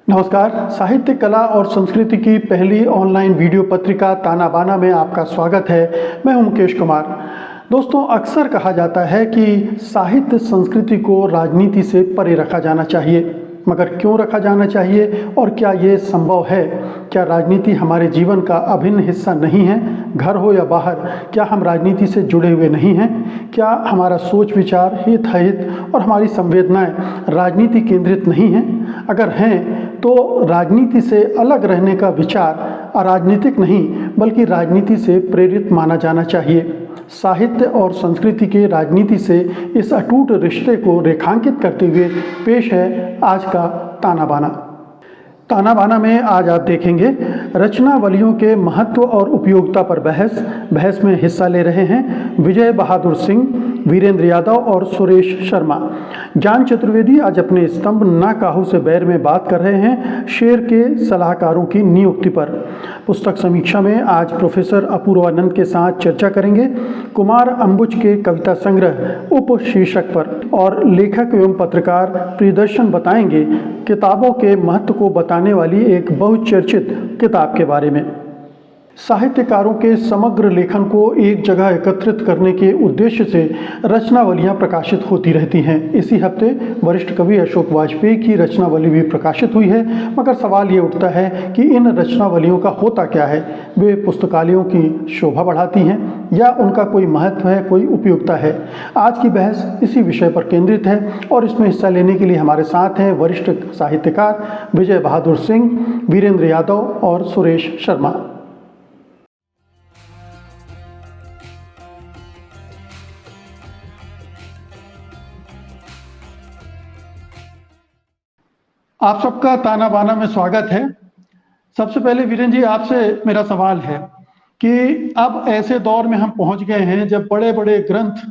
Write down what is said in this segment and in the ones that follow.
नमस्कार। साहित्य, कला और संस्कृति की पहली ऑनलाइन वीडियो पत्रिका ताना बाना में आपका स्वागत है। मैं हूं मुकेश कुमार। दोस्तों, अक्सर कहा जाता है कि साहित्य संस्कृति को राजनीति से परे रखा जाना चाहिए, मगर क्यों रखा जाना चाहिए और क्या ये संभव है? क्या राजनीति हमारे जीवन का अभिन्न हिस्सा नहीं है? घर हो या बाहर, क्या हम राजनीति से जुड़े हुए नहीं हैं? क्या हमारा सोच विचार, हित अहित और हमारी संवेदनाएं राजनीति केंद्रित नहीं हैं? अगर हैं तो राजनीति से अलग रहने का विचार अराजनीतिक नहीं बल्कि राजनीति से प्रेरित माना जाना चाहिए। साहित्य और संस्कृति के राजनीति से इस अटूट रिश्ते को रेखांकित करते हुए पेश है आज का ताना बाना। ताना बाना में आज आप देखेंगे रचनावलियों के महत्व और उपयोगिता पर बहस में हिस्सा ले रहे हैं विजय बहादुर सिंह, वीरेंद्र यादव और सुरेश शर्मा। ज्ञान चतुर्वेदी आज अपने स्तंभ ना काहू से बैर में बात कर रहे हैं शेर के सलाहकारों की नियुक्ति पर। पुस्तक समीक्षा में आज प्रोफेसर अपूर्वानंद के साथ चर्चा करेंगे कुमार अंबुज के कविता संग्रह उप शीर्षक पर, और लेखक एवं पत्रकार प्रियदर्शन बताएंगे किताबों के महत्व को बताने वाली एक बहुचर्चित किताब के बारे में। साहित्यकारों के समग्र लेखन को एक जगह एकत्रित करने के उद्देश्य से रचनावलियां प्रकाशित होती रहती हैं। इसी हफ्ते वरिष्ठ कवि अशोक वाजपेयी की रचनावली भी प्रकाशित हुई है, मगर सवाल ये उठता है कि इन रचनावलियों का होता क्या है? वे पुस्तकालयों की शोभा बढ़ाती हैं या उनका कोई महत्व है, कोई उपयोगिता है? आज की बहस इसी विषय पर केंद्रित है और इसमें हिस्सा लेने के लिए हमारे साथ हैं वरिष्ठ साहित्यकार विजय बहादुर सिंह, वीरेंद्र यादव और सुरेश शर्मा। आप सबका ताना बाना में स्वागत है। सबसे पहले वीरेंद्र जी, आपसे मेरा सवाल है कि अब ऐसे दौर में हम पहुंच गए हैं जब बड़े बड़े ग्रंथ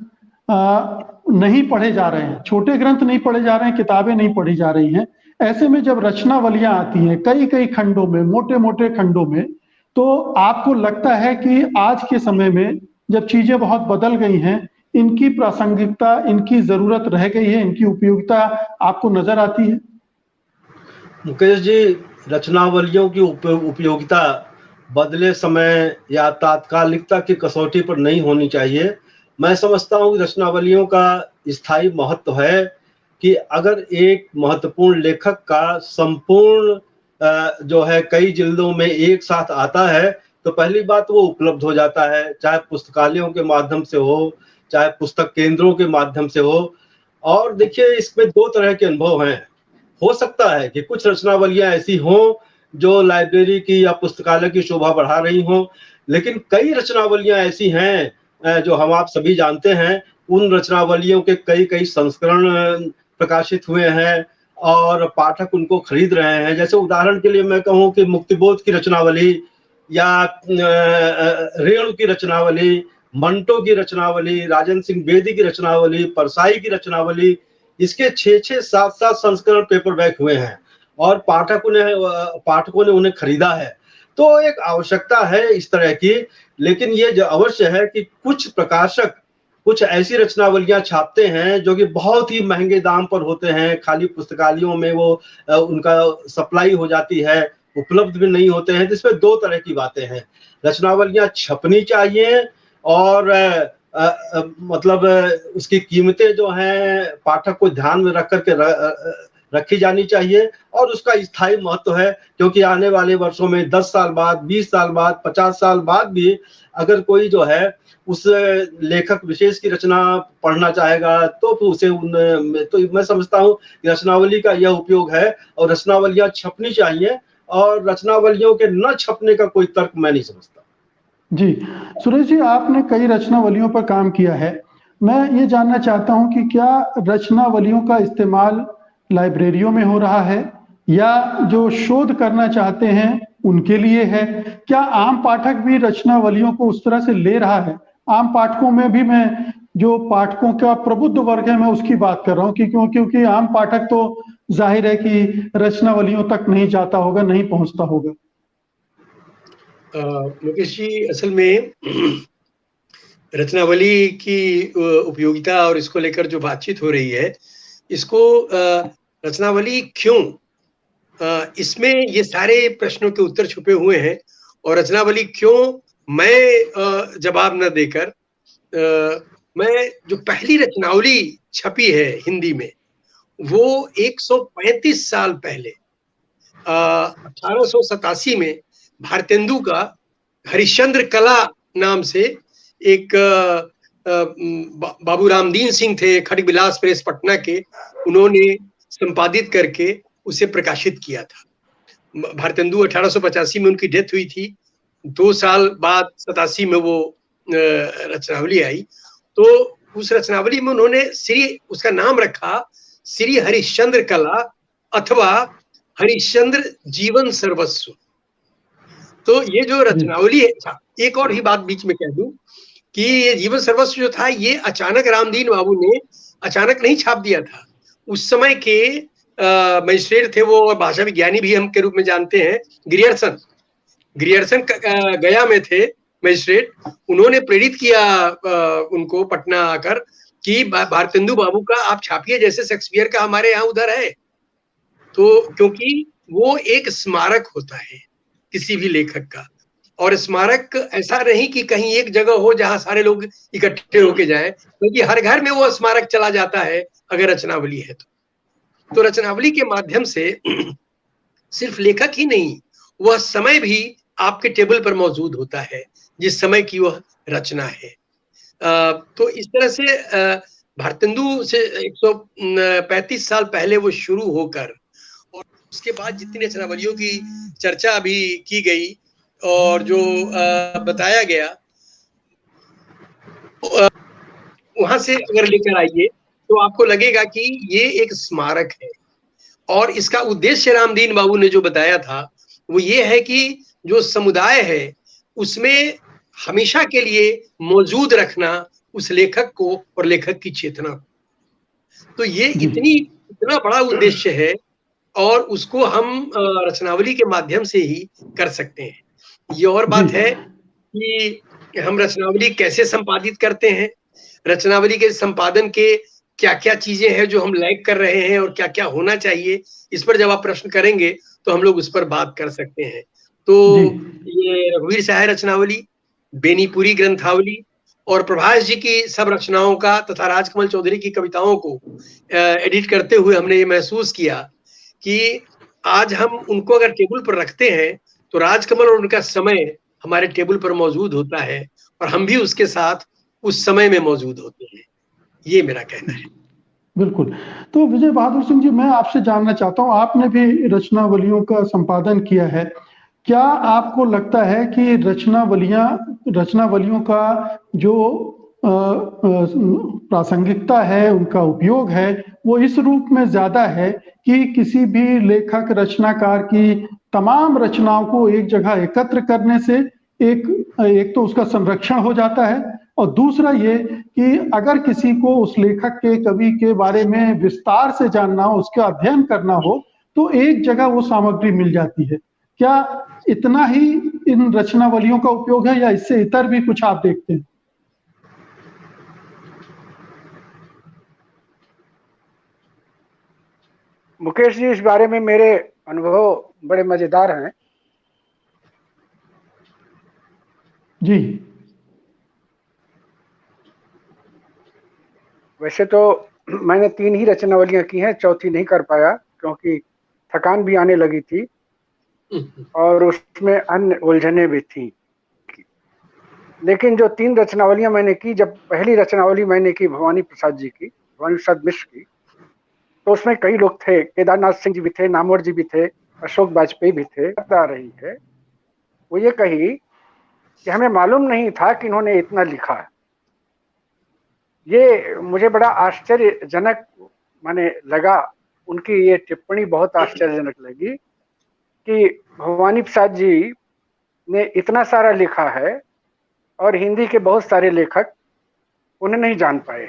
नहीं पढ़े जा रहे हैं, छोटे ग्रंथ नहीं पढ़े जा रहे हैं, किताबें नहीं पढ़ी जा रही हैं। ऐसे में जब रचनावलियां आती हैं कई कई खंडों में, मोटे मोटे खंडों में, तो आपको लगता है कि आज के समय में जब चीजें बहुत बदल गई हैं, इनकी प्रासंगिकता, इनकी जरूरत रह गई है, इनकी उपयोगिता आपको नजर आती है? मुकेश जी, रचनावलियों की उपयोगिता बदले समय या तात्कालिकता की कसौटी पर नहीं होनी चाहिए। मैं समझता हूँ कि रचनावलियों का स्थायी महत्व है कि अगर एक महत्वपूर्ण लेखक का संपूर्ण जो है कई जिल्दों में एक साथ आता है तो पहली बात वो उपलब्ध हो जाता है, चाहे पुस्तकालयों के माध्यम से हो, चाहे पुस्तक केंद्रों के माध्यम से हो। और देखिए, इसमें दो तरह के अनुभव हैं। हो सकता है कि कुछ रचनावलियां ऐसी हों जो लाइब्रेरी की या पुस्तकालय की शोभा बढ़ा रही हों, लेकिन कई रचनावलियां ऐसी हैं जो हम आप सभी जानते हैं। उन रचनावलियों के कई कई संस्करण प्रकाशित हुए हैं और पाठक उनको खरीद रहे हैं। जैसे उदाहरण के लिए मैं कहूँ कि मुक्तिबोध की रचनावली या रेणु की रचनावली, मंटो की रचनावली, राजन सिंह बेदी की रचनावली, परसाई की रचनावली, इसके 6-6, 7-7 संस्करण पेपरबैक हुए हैं और पाठकों ने उन्हें खरीदा है। तो एक आवश्यकता है इस तरह की, लेकिन ये जो अवश्य है कि कुछ प्रकाशक कुछ ऐसी रचनावलियां छापते हैं जो कि बहुत ही महंगे दाम पर होते हैं, खाली पुस्तकालयों में वो उनका सप्लाई हो जाती है, उपलब्ध भी नहीं होते हैं। जिसमें दो तरह की बातें हैं। रचनावलियां छपनी चाहिए और मतलब उसकी कीमतें जो हैं पाठक को ध्यान में रख करके रखी जानी चाहिए और उसका स्थायी महत्व है, क्योंकि आने वाले वर्षों में 10 साल बाद, 20 साल बाद, 50 साल बाद भी अगर कोई जो है उस लेखक विशेष की रचना पढ़ना चाहेगा तो उसे तो मैं समझता हूँ कि रचनावली का यह उपयोग है और रचनावलियां छपनी चाहिए और रचनावलियों के न छपने का कोई तर्क मैं नहीं समझता। जी, सुरेश जी, आपने कई रचनावलियों पर काम किया है। मैं ये जानना चाहता हूं कि क्या रचनावलियों का इस्तेमाल लाइब्रेरियों में हो रहा है या जो शोध करना चाहते हैं उनके लिए है? क्या आम पाठक भी रचनावलियों को उस तरह से ले रहा है? आम पाठकों में भी, मैं जो पाठकों का प्रबुद्ध वर्ग है मैं उसकी बात कर रहा हूँ कि क्योंकि आम पाठक तो जाहिर है कि रचनावलियों तक नहीं जाता होगा, नहीं पहुंचता होगा। मुकेश जी, असल में रचनावली की उपयोगिता और इसको लेकर जो बातचीत हो रही है, इसको रचनावली क्यों इसमें ये सारे प्रश्नों के उत्तर छुपे हुए हैं। और रचनावली क्यों, मैं जवाब न देकर मैं जो पहली रचनावली छपी है हिंदी में, वो 135 साल पहले 1887 में भारतेंदु का हरिश्चंद्र कला नाम से एक बाबू रामदीन सिंह थे, खड़गविलास प्रेस पटना के, उन्होंने संपादित करके उसे प्रकाशित किया था। भारतेंदु 1885 में उनकी डेथ हुई थी, 2 साल बाद 87 में वो रचनावली आई। तो उस रचनावली में उन्होंने उसका नाम रखा श्री हरिश्चंद्र कला अथवा हरिश्चंद्र जीवन सर्वस्व। तो ये जो रचनावली है, एक और ही बात बीच में कह दूं कि ये जीवन सर्वस्व जो था, ये अचानक रामदीन बाबू ने अचानक नहीं छाप दिया था। उस समय के मजिस्ट्रेट थे, वो भाषा विज्ञानी भी हम के रूप में जानते हैं, ग्रियर्सन गया में थे मजिस्ट्रेट। उन्होंने प्रेरित किया उनको पटना आकर कि भारतेंदु बाबू का आप छापिए, जैसे शेक्सपियर का हमारे यहाँ उधर है। तो क्योंकि वो एक स्मारक होता है किसी भी लेखक का, और स्मारक ऐसा नहीं कि कहीं एक जगह हो जहां सारे लोग इकट्ठे होके जाएं, क्योंकि हर घर में वो स्मारक चला जाता है अगर रचनावली है तो रचनावली के माध्यम से सिर्फ लेखक ही नहीं, वह समय भी आपके टेबल पर मौजूद होता है जिस समय की वह रचना है। तो इस तरह से भारतेंदु से 135 साल पहले वो शुरू होकर, और उसके बाद जितनी रचनावलियों की चर्चा अभी की गई और जो बताया गया, वहां से अगर लेकर आइए तो आपको लगेगा कि ये एक स्मारक है। और इसका उद्देश्य रामदीन बाबू ने जो बताया था वो ये है कि जो समुदाय है उसमें हमेशा के लिए मौजूद रखना उस लेखक को और लेखक की चेतना को। तो ये इतना बड़ा उद्देश्य है, और उसको हम रचनावली के माध्यम से ही कर सकते हैं। ये और बात है कि हम रचनावली कैसे संपादित करते हैं, रचनावली के संपादन के क्या क्या चीजें हैं जो हम लैग कर रहे हैं और क्या क्या होना चाहिए, इस पर जब आप प्रश्न करेंगे तो हम लोग उस पर बात कर सकते हैं। तो ये रघुवीर सहाय रचनावली, बेनीपुरी ग्रंथावली और प्रभास जी की सब रचनाओं का तथा राजकमल चौधरी की कविताओं को एडिट करते हुए हमने ये महसूस किया कि आज हम उनको अगर टेबल पर रखते हैं तो राजकमल और उनका समय हमारे टेबल पर मौजूद होता है और हम भी उसके साथ उस समय में मौजूद होते हैं। ये मेरा कहना है। बिल्कुल। तो विजय बहादुर सिंह जी, मैं आपसे जानना चाहता हूँ, आपने भी रचनावलियों का संपादन किया है, क्या आपको लगता है कि रचनावलियों का जो प्रासंगिकता है, उनका उपयोग है, वो इस रूप में ज्यादा है कि किसी भी लेखक रचनाकार की तमाम रचनाओं को एक जगह एकत्र करने से एक तो उसका संरक्षण हो जाता है, और दूसरा ये कि अगर किसी को उस लेखक के कवि के बारे में विस्तार से जानना हो, उसका अध्ययन करना हो, तो एक जगह वो सामग्री मिल जाती है। क्या इतना ही इन रचनावलियों का उपयोग है या इससे इतर भी कुछ आप देखते हैं? मुकेश जी, इस बारे में मेरे अनुभव बड़े मजेदार हैं। जी। वैसे तो मैंने 3 ही रचनावलियां की हैं, चौथी नहीं कर पाया क्योंकि थकान भी आने लगी थी और उसमें अन्य उलझने भी थी। लेकिन जो 3 रचनावलियां मैंने की, जब पहली रचनावली मैंने की भवानी प्रसाद जी की, भवानी प्रसाद मिश्र की, तो उसमें कई लोग थे, केदारनाथ सिंह जी भी थे, नामवर जी भी थे, अशोक वाजपेयी भी थे। बता रही है वो ये कही कि हमें मालूम नहीं था कि इन्होंने इतना लिखा है। ये मुझे बड़ा आश्चर्यजनक माने लगा, उनकी ये टिप्पणी बहुत आश्चर्यजनक लगी कि भवानी प्रसाद जी ने इतना सारा लिखा है और हिंदी के बहुत सारे लेखक उन्हें नहीं जान पाए।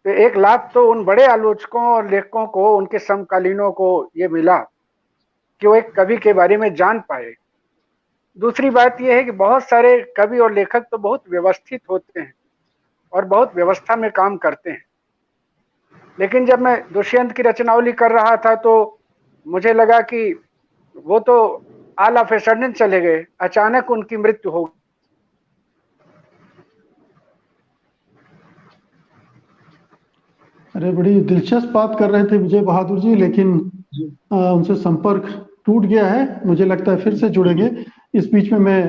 तो एक लाभ तो उन बड़े आलोचकों और लेखकों को, उनके समकालीनों को ये मिला कि वो एक कवि के बारे में जान पाए। दूसरी बात यह है कि बहुत सारे कवि और लेखक तो बहुत व्यवस्थित होते हैं और बहुत व्यवस्था में काम करते हैं, लेकिन जब मैं दुष्यंत की रचनावली कर रहा था तो मुझे लगा कि वो तो ऑल ऑफ ए सडन चले गए, अचानक उनकी मृत्यु हो। अरे बड़ी दिलचस्प बात कर रहे थे विजय बहादुर जी, लेकिन उनसे संपर्क टूट गया है। मुझे लगता है फिर से जुड़ेंगे। इस बीच में मैं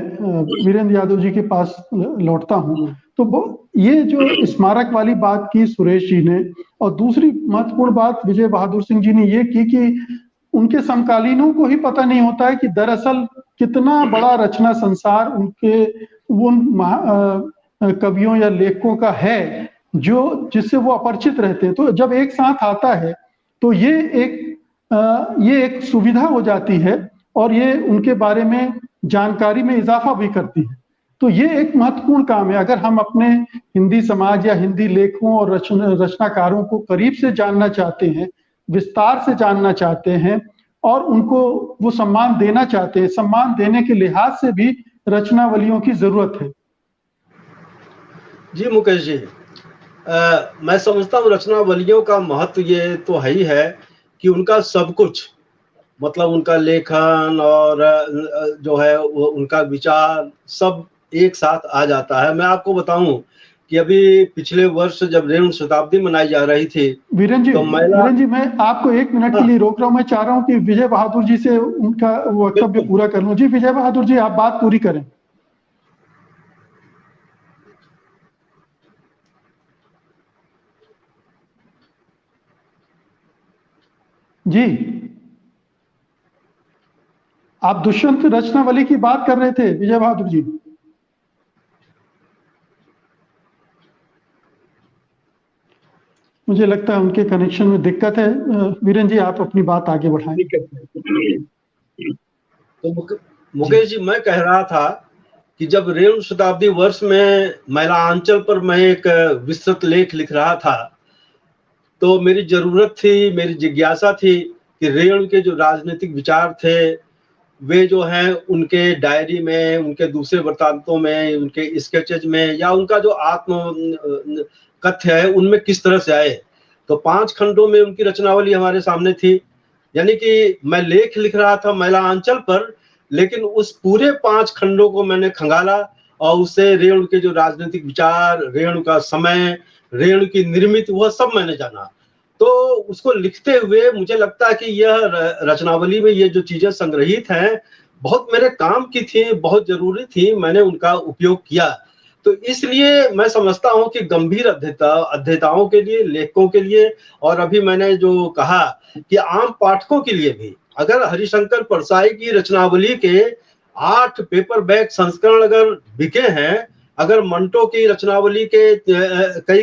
वीरेंद्र यादव जी के पास लौटता हूँ। तो ये जो स्मारक वाली बात की सुरेश जी ने, और दूसरी महत्वपूर्ण बात विजय बहादुर सिंह जी ने ये की कि उनके समकालीनों को ही पता नहीं होता है कि दरअसल कितना बड़ा रचना संसार उनके उन कवियों या लेखकों का है जो जिससे वो अपरिचित रहते हैं। तो जब एक साथ आता है तो ये एक सुविधा हो जाती है और ये उनके बारे में जानकारी में इजाफा भी करती है। तो ये एक महत्वपूर्ण काम है। अगर हम अपने हिंदी समाज या हिंदी लेखकों और रचनाकारों को करीब से जानना चाहते हैं, विस्तार से जानना चाहते हैं और उनको वो सम्मान देना चाहते हैं, सम्मान देने के लिहाज से भी रचनावलियों की जरूरत है। जी मुकेश जी, मैं समझता हूँ रचनावलियों का महत्व ये तो है ही है कि उनका सब कुछ, मतलब उनका लेखन और जो है वो उनका विचार सब एक साथ आ जाता है। मैं आपको बताऊं कि अभी पिछले वर्ष जब रेणु शताब्दी मनाई जा रही थी, वीरेंद्र जी, मैं आपको 1 मिनट के लिए रोक रहा हूं। मैं चाह रहा हूं कि विजय बहादुर जी से उनका वक्तव्य पूरा कर लूं। जी विजय बहादुर जी, आप बात पूरी करें। जी, आप दुष्यंत रचनावली की बात कर रहे थे विजय बहादुर जी। मुझे लगता है उनके कनेक्शन में दिक्कत है। वीरेंद्र जी, आप अपनी बात आगे बढ़ाएं। तो मुकेश जी, मैं कह रहा था कि जब रेणु शताब्दी वर्ष में महिलांचल पर मैं एक विस्तृत लेख लिख रहा था, तो मेरी जरूरत थी, मेरी जिज्ञासा थी कि रेणु के जो राजनीतिक विचार थे वे जो हैं उनके डायरी में, उनके दूसरे वृत्तांतों में, उनके स्केचेज में या उनका जो आत्म कथ्य है उनमें किस तरह से आए। तो 5 खंडों में उनकी रचनावली हमारे सामने थी। यानी कि मैं लेख लिख रहा था महिलांचल पर, लेकिन उस पूरे 5 खंडों को मैंने खंगाला और उससे रेणु के जो राजनीतिक विचार, रेणु का समय, रेणु की निर्मित, वह सब मैंने जाना। तो उसको लिखते हुए मुझे लगता है कि यह रचनावली में ये जो चीजें संग्रहित हैं बहुत मेरे काम की थी, बहुत जरूरी थी, मैंने उनका उपयोग किया। तो इसलिए मैं समझता हूं कि गंभीर अध्येताओं के लिए, लेखकों के लिए, और अभी मैंने जो कहा कि आम पाठकों के लिए भी, अगर हरिशंकर परसाई की रचनावली के 8 पेपर बैक संस्करण अगर बिके हैं, अगर मंटो की रचनावली के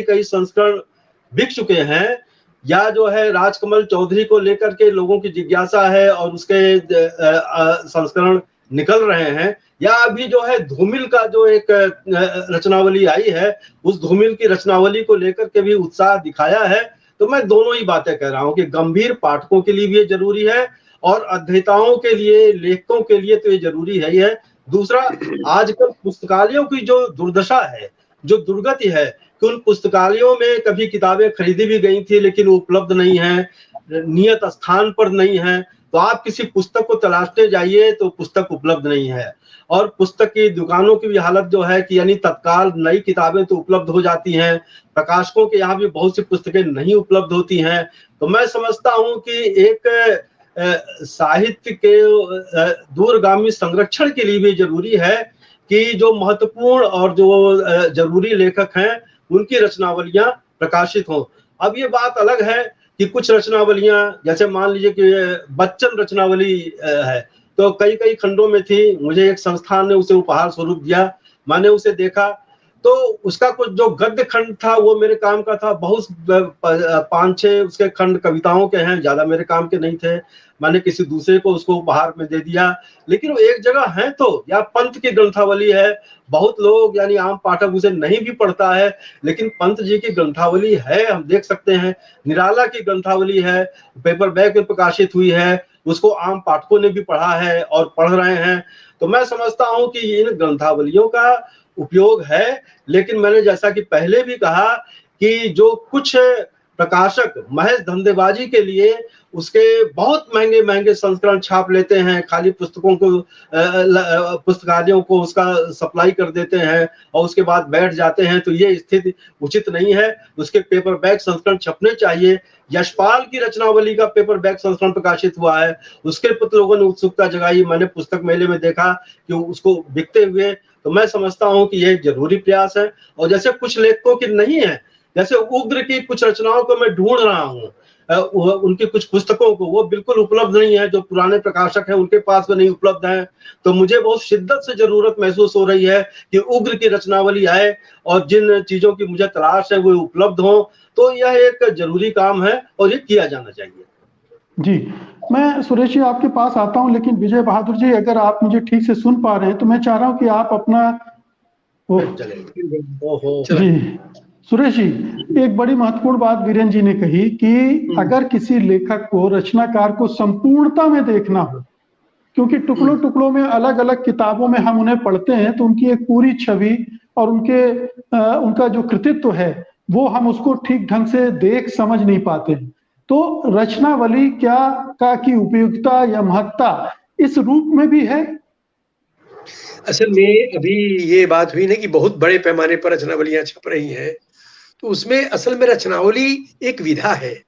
कई संस्करण बिक चुके हैं, या जो है राजकमल चौधरी को लेकर के लोगों की जिज्ञासा है और उसके संस्करण निकल रहे हैं, या अभी जो है धूमिल का जो एक रचनावली आई है, उस धूमिल की रचनावली को लेकर के भी उत्साह दिखाया है। तो मैं दोनों ही बातें कह रहा हूं कि गंभीर पाठकों के लिए भी ये जरूरी है और अध्येताओं के लिए, लेखकों के लिए तो ये जरूरी है ही है। दूसरा, आजकल पुस्तकालयों की जो दुर्दशा है, जो दुर्गति है कि उन पुस्तकालयों में कभी किताबें खरीदी भी गई थी लेकिन उपलब्ध नहीं है, नियत स्थान पर नहीं है। तो आप किसी पुस्तक को तलाशने जाइए तो पुस्तक उपलब्ध नहीं है। और पुस्तक की दुकानों की भी हालत जो है कि यानी तत्काल नई किताबें तो उपलब्ध हो जाती हैं, प्रकाशकों के यहाँ भी बहुत सी पुस्तकें नहीं उपलब्ध होती हैं। तो मैं समझता हूं कि एक साहित्य के दूरगामी संरक्षण के लिए भी जरूरी है कि जो महत्वपूर्ण और जो जरूरी लेखक हैं उनकी रचनावलियां प्रकाशित हों। अब ये बात अलग है कि कुछ रचनावलियां, जैसे मान लीजिए कि बच्चन रचनावली है, तो कई खंडों में थी, मुझे एक संस्थान ने उसे उपहार स्वरूप दिया, मैंने उसे देखा, तो उसका कुछ जो गद्य खंड था वो मेरे काम का था, बहुत 5-6 उसके खंड कविताओं के हैं, ज्यादा मेरे काम के नहीं थे, मैंने किसी दूसरे को उसको उपहार में दे दिया। लेकिन वो एक जगह है तो, या पंत की ग्रंथावली है, बहुत लोग यानी आम पाठक उसे नहीं भी पढ़ता है, लेकिन पंत जी की ग्रंथावली है, हम देख सकते हैं। निराला की ग्रंथावली है, पेपर बैक में प्रकाशित हुई है, उसको आम पाठकों ने भी पढ़ा है और पढ़ रहे हैं। तो मैं समझता हूं कि इन ग्रंथावलियों का उपयोग है, लेकिन मैंने जैसा कि पहले भी कहा कि जो कुछ प्रकाशक महज धंधेबाजी के लिए उसके बहुत महंगे महंगे संस्करण छाप लेते हैं, खाली पुस्तकों को पुस्तकालयों को उसका सप्लाई कर देते हैं और उसके बाद बैठ जाते हैं, तो ये स्थिति उचित नहीं है। उसके पेपर बैक संस्करण छपने चाहिए। यशपाल की रचनावली का पेपर बैक संस्करण प्रकाशित हुआ है, उसके प्रति लोगों ने उत्सुकता जगाई, मैंने पुस्तक मेले में देखा कि उसको बिकते हुए, तो मैं समझता हूं कि यह जरूरी प्रयास है। और जैसे कुछ लेखकों की नहीं है, जैसे उग्र की कुछ रचनाओं को मैं ढूंढ रहा हूँ, उनकी कुछ पुस्तकों को वो बिल्कुल उपलब्ध नहीं है, जो पुराने प्रकाशक हैं उनके पास वो नहीं उपलब्ध है। तो मुझे बहुत शिद्दत से जरूरत महसूस हो रही है कि उग्र की रचनावली आए और जिन चीजों की मुझे तलाश है वो उपलब्ध हो। तो यह एक जरूरी काम है और ये किया जाना चाहिए। जी, मैं सुरेश जी आपके पास आता हूं, लेकिन विजय बहादुर जी अगर आप मुझे ठीक से सुन पा रहे हैं तो मैं चाह रहा हूं कि आप अपना जी सुरेश जी, एक बड़ी महत्वपूर्ण बात वीरेंद्र जी ने कही कि अगर किसी लेखक को, रचनाकार को संपूर्णता में देखना हो, क्योंकि टुकड़ों टुकड़ों में अलग अलग किताबों में हम उन्हें पढ़ते हैं, तो उनकी एक पूरी छवि और उनका जो कृतित्व है वो हम उसको ठीक ढंग से देख समझ नहीं पाते। तो रचनावली का की उपयोगिता या महत्ता इस रूप में भी है। असल में अभी ये बात हुई ना कि बहुत बड़े पैमाने पर रचनावलियां छप रही हैं, तो उसमें असल में रचनावली एक विधा है,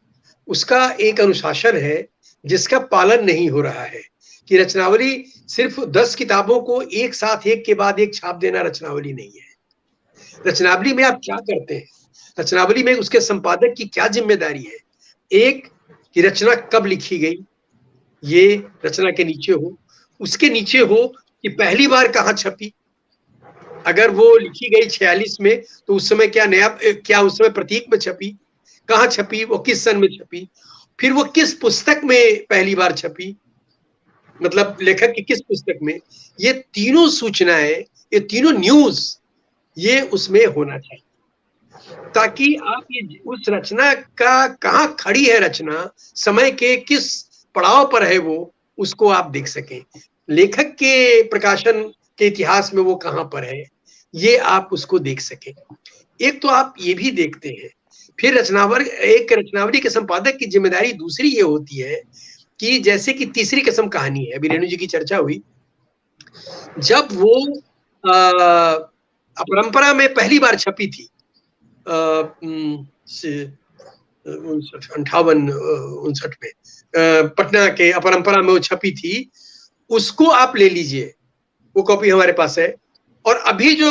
उसका एक अनुशासन है जिसका पालन नहीं हो रहा है। कि रचनावली सिर्फ 10 किताबों को एक साथ एक के बाद एक छाप देना रचनावली नहीं है। रचनावली में आप क्या करते हैं, रचनावली में उसके संपादक की क्या जिम्मेदारी है। एक कि रचना कब लिखी गई, ये रचना के नीचे हो। उसके नीचे हो कि पहली बार कहाँ छपी। अगर वो लिखी गई 46 में तो उस समय क्या उस समय प्रतीक में छपी, कहाँ छपी, वो किस सन में छपी, फिर वो किस पुस्तक में पहली बार छपी, मतलब लेखक की किस पुस्तक में। ये तीनों सूचनाएं, ये तीनों न्यूज, ये उसमें होना चाहिए, ताकि आप ये उस रचना का कहाँ खड़ी है, रचना समय के किस पड़ाव पर है वो, उसको आप देख सकें। लेखक के प्रकाशन के इतिहास में वो कहाँ पर है, ये आप उसको देख सकें। एक तो आप ये भी देखते हैं। फिर रचनावली के संपादक की जिम्मेदारी दूसरी ये होती है कि जैसे कि तीसरी किस्म कहानी है, अभी रेणु जी की चर्चा हुई, जब वो अपरंपरा में पहली बार छपी थी 58-59 में, पटना के अपरंपरा में वो छपी थी, उसको आप ले लीजिए, वो कॉपी हमारे पास है। और अभी जो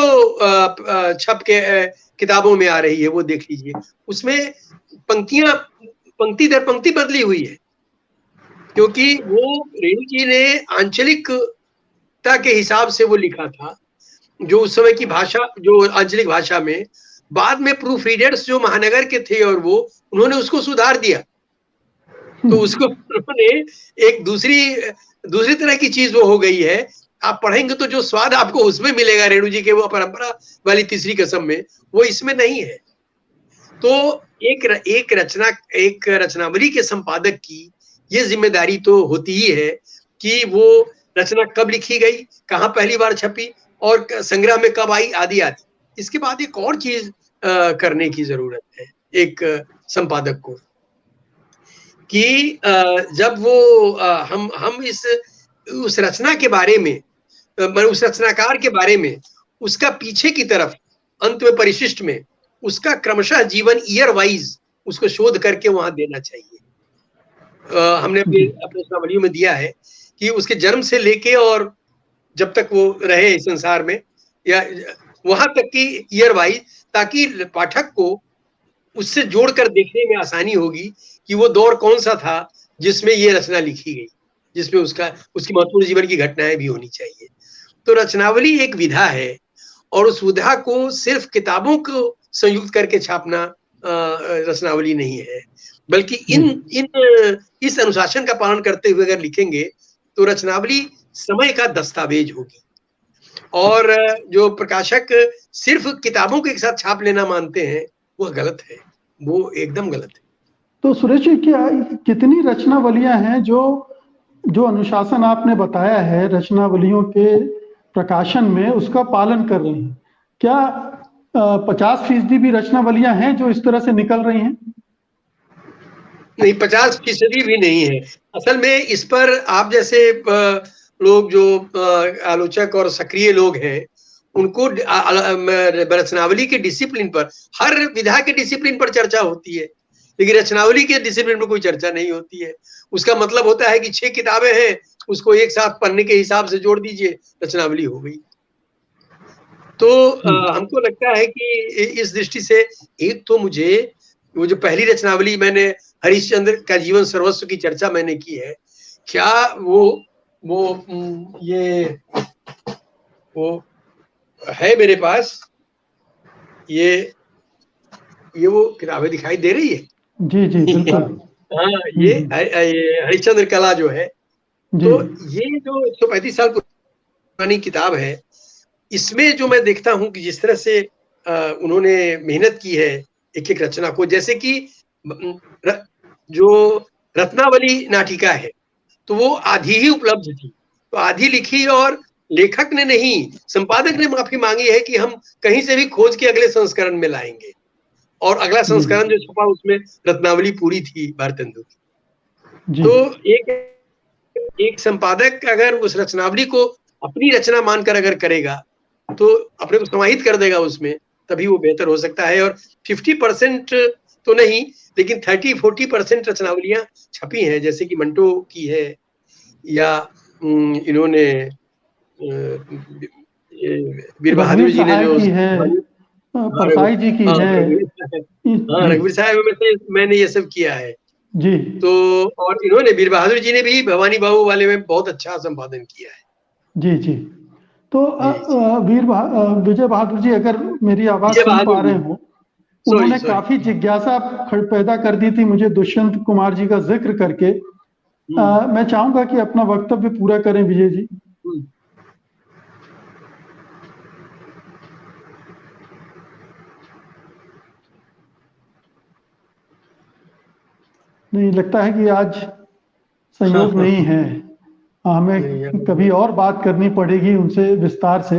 छप के किताबों में आ रही है वो देख लीजिए, उसमें पंक्ति दर पंक्ति बदली हुई है, क्योंकि वो रेणु जी ने आंचलिकता के हिसाब से वो लिखा था, जो उस समय की भाषा, जो आंचलिक भाषा में। बाद में प्रूफ रीडर्स जो महानगर के थे और वो, उन्होंने उसको सुधार दिया, तो उसको उन्होंने एक दूसरी तरह की चीज वो हो गई है। आप पढ़ेंगे तो जो स्वाद आपको उसमें मिलेगा रेणु जी के वो परंपरा वाली तीसरी कसम में, वो इसमें नहीं है। तो एक रचनावली के संपादक की ये जिम्मेदारी तो होती ही है कि वो रचना कब लिखी गई, कहाँ पहली बार छपी और संग्रह में कब आई, आदि आदि। इसके बाद एक और चीज करने की जरूरत है एक संपादक को, कि जब वो हम उस रचना के बारे में, उस रचनाकार के बारे में, उसका पीछे की तरफ अंत में परिशिष्ट में उसका क्रमशः जीवन ईयर वाइज उसको शोध करके वहां देना चाहिए। हमने अपने रचनावलियों में दिया है कि उसके जन्म से लेके और जब तक वो रहे इस संसार में, या वहां तक की ईयर वाइज, ताकि पाठक को उससे जोड़कर देखने में आसानी होगी कि वो दौर कौन सा था जिसमें ये रचना लिखी गई, जिसमें उसकी महत्वपूर्ण जीवन की घटनाएं भी होनी चाहिए। तो रचनावली एक विधा है, और उस विधा को सिर्फ किताबों को संयुक्त करके छापना रचनावली नहीं है, बल्कि इस अनुशासन का पालन करते हुए अगर लिखेंगे तो रचनावली समय का दस्तावेज होगी। और जो प्रकाशक सिर्फ किताबों को एक साथ छाप लेना मानते हैं, वो गलत है, वो एकदम गलत है। तो सुरेश जी, क्या कितनी रचनावलियां हैं जो अनुशासन आपने बताया है रचनावलियों के प्रकाशन में, उसका पालन कर रही हैं? क्या 50% भी रचनावलियां हैं जो इस तरह से निकल रही हैं? नहीं, 50% भी नहीं है। असल में इस पर आप जैसे लोग जो आलोचक और सक्रिय लोग हैं, उनको रचनावली के डिसिप्लिन पर, हर विधा के डिसिप्लिन पर चर्चा होती है, लेकिन रचनावली के डिसिप्लिन पर कोई चर्चा नहीं होती है। उसका मतलब होता है कि 6 किताबें हैं, उसको एक साथ पढ़ने के हिसाब से जोड़ दीजिए, रचनावली हो गई। तो हमको लगता है कि इस दृष्टि से एक तो मुझे वो जो पहली रचनावली मैंने हरिश्चंद्र का जीवन सर्वस्व की चर्चा मैंने की है, क्या वो है मेरे पास, ये वो किताबें दिखाई दे रही है। जी जी बिल्कुल। हाँ, ये हरिश्चंद्र कला जो है, तो ये जो 135 साल पुरानी किताब है, इसमें जो मैं देखता हूँ कि जिस तरह से उन्होंने मेहनत की है एक एक रचना को, जैसे कि जो रत्नावली नाटिका है, तो वो आधी ही उपलब्ध थी, तो आधी लिखी और लेखक ने नहीं, संपादक ने माफी मांगी है कि हम कहीं से भी खोज के अगले संस्करण में लाएंगे, और अगला संस्करण जो छपा उसमें रत्नावली पूरी थी भारतेंदु की। तो एक संपादक अगर उस रचनावली को अपनी रचना मानकर अगर करेगा, तो अपने को समाहित कर देगा उसमें, तभी वो बेहतर हो सकता है। और 50% तो नहीं, लेकिन 30-40% रचनावलियां छपी हैं, जैसे कि मंटो की है, या इन्होंने वीर बहादुर जी ने जो परसाई जी की है, रघुवीर साहब में मैंने ये सब किया है जी। तो और इन्होंने वीर बहादुर जी ने भी भवानी बाबू वाले में बहुत अच्छा संपादन किया है। जी जी। तो विजय बहादुर जी, अगर मेरी आवाज सुन पा रहे हो, उन्होंने काफी जिज्ञासा पैदा कर दी थी मुझे दुष्यंत कुमार जी का जिक्र करके। मैं चाहूंगा कि अपना वक्तव्य पूरा करें विजय जी। नहीं, लगता है कि आज संयोग नहीं है, हमें कभी और बात करनी पड़ेगी उनसे विस्तार से।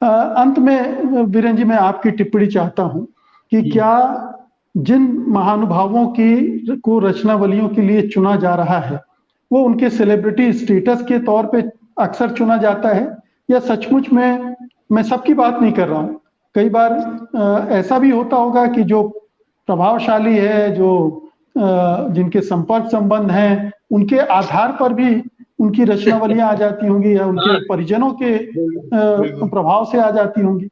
अंत में वीरेंद्र जी, मैं आपकी टिप्पणी चाहता हूं कि क्या जिन महानुभावों को रचनावलियों के लिए चुना जा रहा है, वो उनके सेलिब्रिटी स्टेटस के तौर पे अक्सर चुना जाता है, या सचमुच में, मैं सबकी बात नहीं कर रहा हूं, कई बार ऐसा भी होता होगा कि जो प्रभावशाली है, जो जिनके संपर्क संबंध हैं, उनके आधार पर भी उनकी रचनावलियां आ जाती होंगी, या उनके परिजनों के प्रभाव से आ जाती होंगी।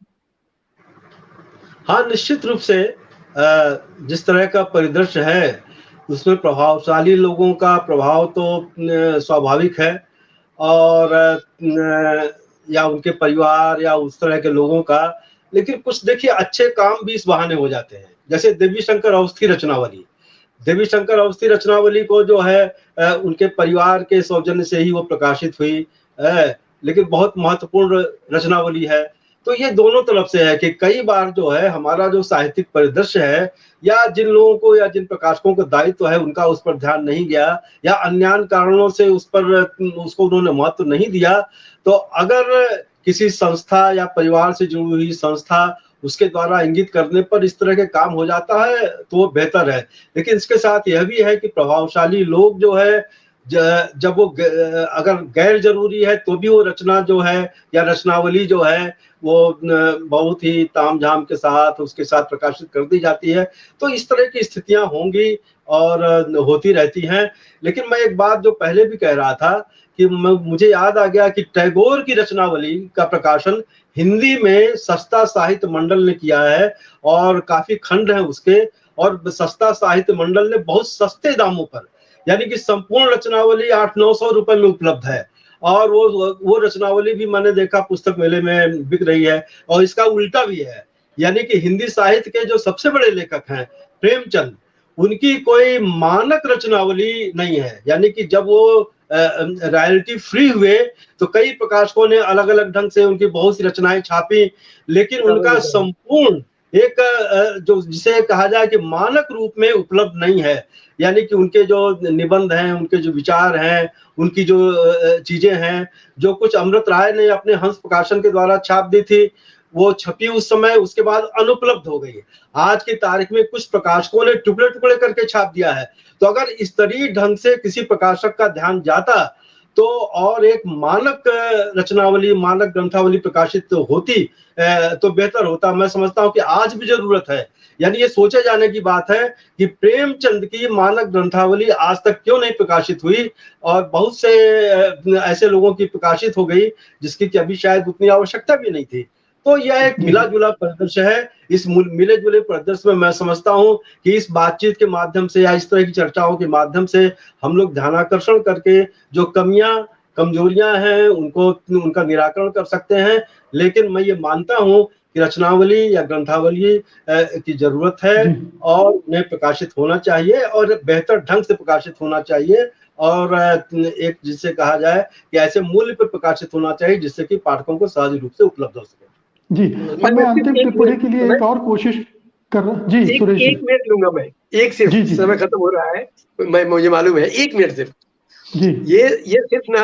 हाँ, निश्चित रूप से जिस तरह का परिदृश्य है उसमें प्रभावशाली लोगों का प्रभाव तो स्वाभाविक है, और या उनके परिवार या उस तरह के लोगों का, लेकिन कुछ देखिए अच्छे काम भी इस बहाने हो जाते हैं। जैसे देवी शंकर अवस्थी रचनावली, देवी शंकर अवस्थी रचनावली को जो है उनके परिवार के सौजन्य से ही वो प्रकाशित हुई, लेकिन बहुत महत्वपूर्ण रचनावली है। तो ये दोनों तरफ से है कि कई बार जो है हमारा जो साहित्यिक परिदृश्य है, या जिन लोगों को या जिन प्रकाशकों का दायित्व है उनका उस पर ध्यान नहीं गया, या अन्य कारणों से उसको उन्होंने महत्व नहीं दिया, तो अगर किसी संस्था या परिवार से जुड़ी हुई संस्था उसके द्वारा इंगित करने पर इस तरह के काम हो जाता है तो वो बेहतर है। लेकिन इसके साथ यह भी है कि प्रभावशाली लोग जो है जब वो अगर गैर जरूरी है तो भी वो रचना जो है या रचनावली जो है वो बहुत ही तामझाम के साथ उसके साथ प्रकाशित कर दी जाती है। तो इस तरह की स्थितियां होंगी और होती रहती हैं। लेकिन मैं एक बात जो पहले भी कह रहा था कि मुझे याद आ गया कि टैगोर की रचनावली का प्रकाशन हिंदी में सस्ता साहित्य मंडल ने किया है, और काफी खंड हैं उसके, और सस्ता साहित्य मंडल ने बहुत सस्ते दामों पर, यानी कि संपूर्ण रचनावली 800-900 रुपए में उपलब्ध है, और वो रचनावली भी मैंने देखा पुस्तक मेले में बिक रही है। और इसका उल्टा भी है, यानी कि हिंदी साहित्य के जो सबसे बड़े लेखक हैं प्रेमचंद, उनकी कोई मानक रचनावली नहीं है, यानी कि जब वो रॉयल्टी फ्री हुए तो कई प्रकाशकों ने अलग अलग ढंग से उनकी बहुत सी रचनाएं छापी, लेकिन उनका संपूर्ण एक जो जिसे कहा जाए कि मानक रूप में उपलब्ध नहीं है, यानी कि उनके जो निबंध हैं, उनके जो विचार हैं, उनकी जो चीजें हैं, जो कुछ अमृत राय ने अपने हंस प्रकाशन के द्वारा छाप दी थी, वो छपी उस समय, उसके बाद अनुपलब्ध हो गई। आज की तारीख में कुछ प्रकाशकों ने टुकड़े टुकड़े करके छाप दिया है, तो अगर स्तरीय ढंग से किसी प्रकाशक का ध्यान जाता तो और एक मानक रचनावली, मानक ग्रंथावली प्रकाशित होती तो बेहतर होता। मैं समझता हूं कि आज भी जरूरत है। यानी ये सोचे जाने की बात है कि प्रेमचंद की मानक ग्रंथावली आज तक क्यों नहीं प्रकाशित हुई और बहुत से ऐसे लोगों की प्रकाशित हो गई जिसकी कि अभी शायद उतनी आवश्यकता भी नहीं थी। तो यह एक मिला जुला परिदृश्य है। इस मिले जुले परिदृश्य में मैं समझता हूं कि इस बातचीत के माध्यम से या इस तरह की चर्चाओं के माध्यम से हम लोग ध्यानाकर्षण करके जो कमियां कमजोरियां हैं उनको उनका निराकरण कर सकते हैं। लेकिन मैं ये मानता हूं कि रचनावली या ग्रंथावली की जरूरत है और उन्हें प्रकाशित होना चाहिए और बेहतर ढंग से प्रकाशित होना चाहिए और एक जिसे कहा जाए कि ऐसे मूल्य पर प्रकाशित होना चाहिए जिससे कि पाठकों को सहज रूप से उपलब्ध हो सके। जी, अब मैं अंतिम टिप्पणी के लिए एक और कोशिश कर रहा हूँ। जी सुरेश, एक मिनट लूंगा मैं, एक सिर्फ जी, समय खत्म हो रहा है, मुझे मालूम है, 1 मिनट सिर्फ। जी, ये सिर्फ ना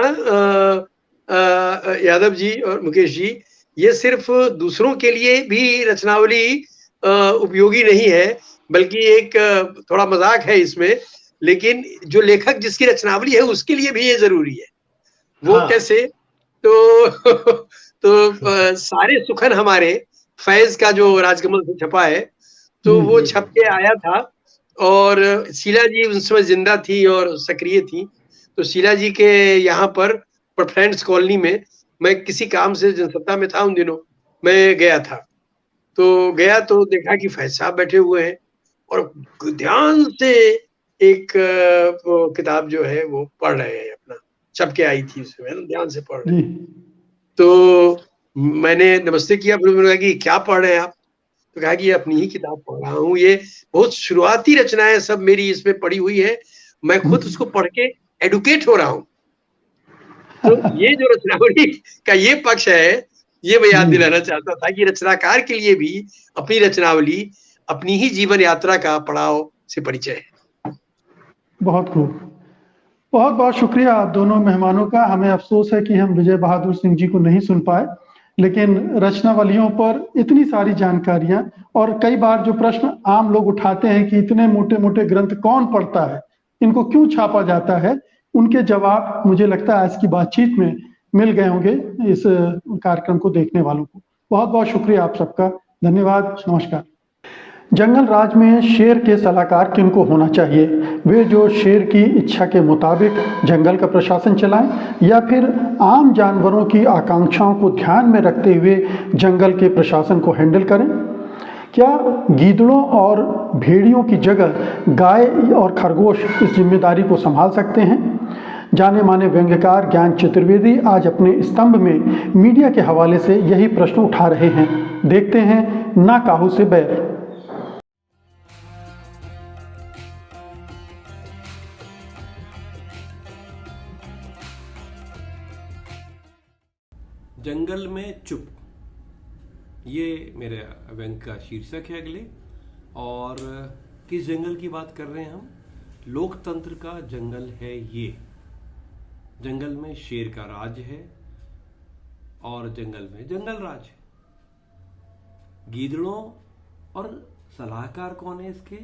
यादव जी और मुकेश जी, ये सिर्फ दूसरों के लिए भी रचनावली उपयोगी नहीं है, बल्कि एक थोड़ा मजाक है इसमें, लेकिन जो लेखक जिसकी रचनावली है उसके लिए भी ये जरूरी है। वो हाँ। कैसे? तो सारे सुखन हमारे फैज का जो राजकमल से छपा है, तो वो छप के आया था और शीला जी उस समय जिंदा थी और सक्रिय थी। तो शीला जी के यहाँ पर फ्रेंड्स कॉलोनी में मैं किसी काम से जनसत्ता में था उन दिनों, मैं गया था। तो गया तो देखा कि फैज साहब बैठे हुए हैं और ध्यान से एक किताब जो है वो पढ़ रहे हैं, अपना छप के आई थी उसमें, ध्यान से पढ़ रहे हैं। तो मैंने नमस्ते किया, फिर मैंने कहा कि क्या पढ़ रहे हैं आप? तो कहा कि ये अपनी ही किताब पढ़ रहा हूँ, ये बहुत शुरुआती रचनाएं सब मेरी इसमें पढ़ी हुई है, मैं खुद उसको पढ़ के एडुकेट हो रहा हूँ। तो ये जो रचनावली का ये पक्ष है, ये मैं याद दिलाना चाहता था कि रचनाकार के लिए भी अपनी रचनावली अपनी ही जीवन यात्रा का पड़ाव से परिचय है। बहुत खूब, बहुत बहुत शुक्रिया आप दोनों मेहमानों का। हमें अफसोस है कि हम विजय बहादुर सिंह जी को नहीं सुन पाए, लेकिन रचनावलियों पर इतनी सारी जानकारियां और कई बार जो प्रश्न आम लोग उठाते हैं कि इतने मोटे मोटे ग्रंथ कौन पढ़ता है, इनको क्यों छापा जाता है, उनके जवाब मुझे लगता है आज की बातचीत में मिल गए होंगे इस कार्यक्रम को देखने वालों को। बहुत बहुत शुक्रिया आप सबका, धन्यवाद, नमस्कार। जंगल राज में शेर के सलाहकार किनको होना चाहिए? वे जो शेर की इच्छा के मुताबिक जंगल का प्रशासन चलाएं या फिर आम जानवरों की आकांक्षाओं को ध्यान में रखते हुए जंगल के प्रशासन को हैंडल करें? क्या गीदड़ों और भेड़ियों की जगह गाय और खरगोश इस जिम्मेदारी को संभाल सकते हैं? जाने माने व्यंग्यकार ज्ञान चतुर्वेदी आज अपने स्तंभ में मीडिया के हवाले से यही प्रश्न उठा रहे हैं। देखते हैं ना काहू से बैर। जंगल में चुप, ये मेरे व्यंग का शीर्षक है अगले। और किस जंगल की बात कर रहे हैं हम? लोकतंत्र का जंगल है ये। जंगल में शेर का राज है और जंगल में जंगल राज है। गीदड़ों और सलाहकार कौन है इसके?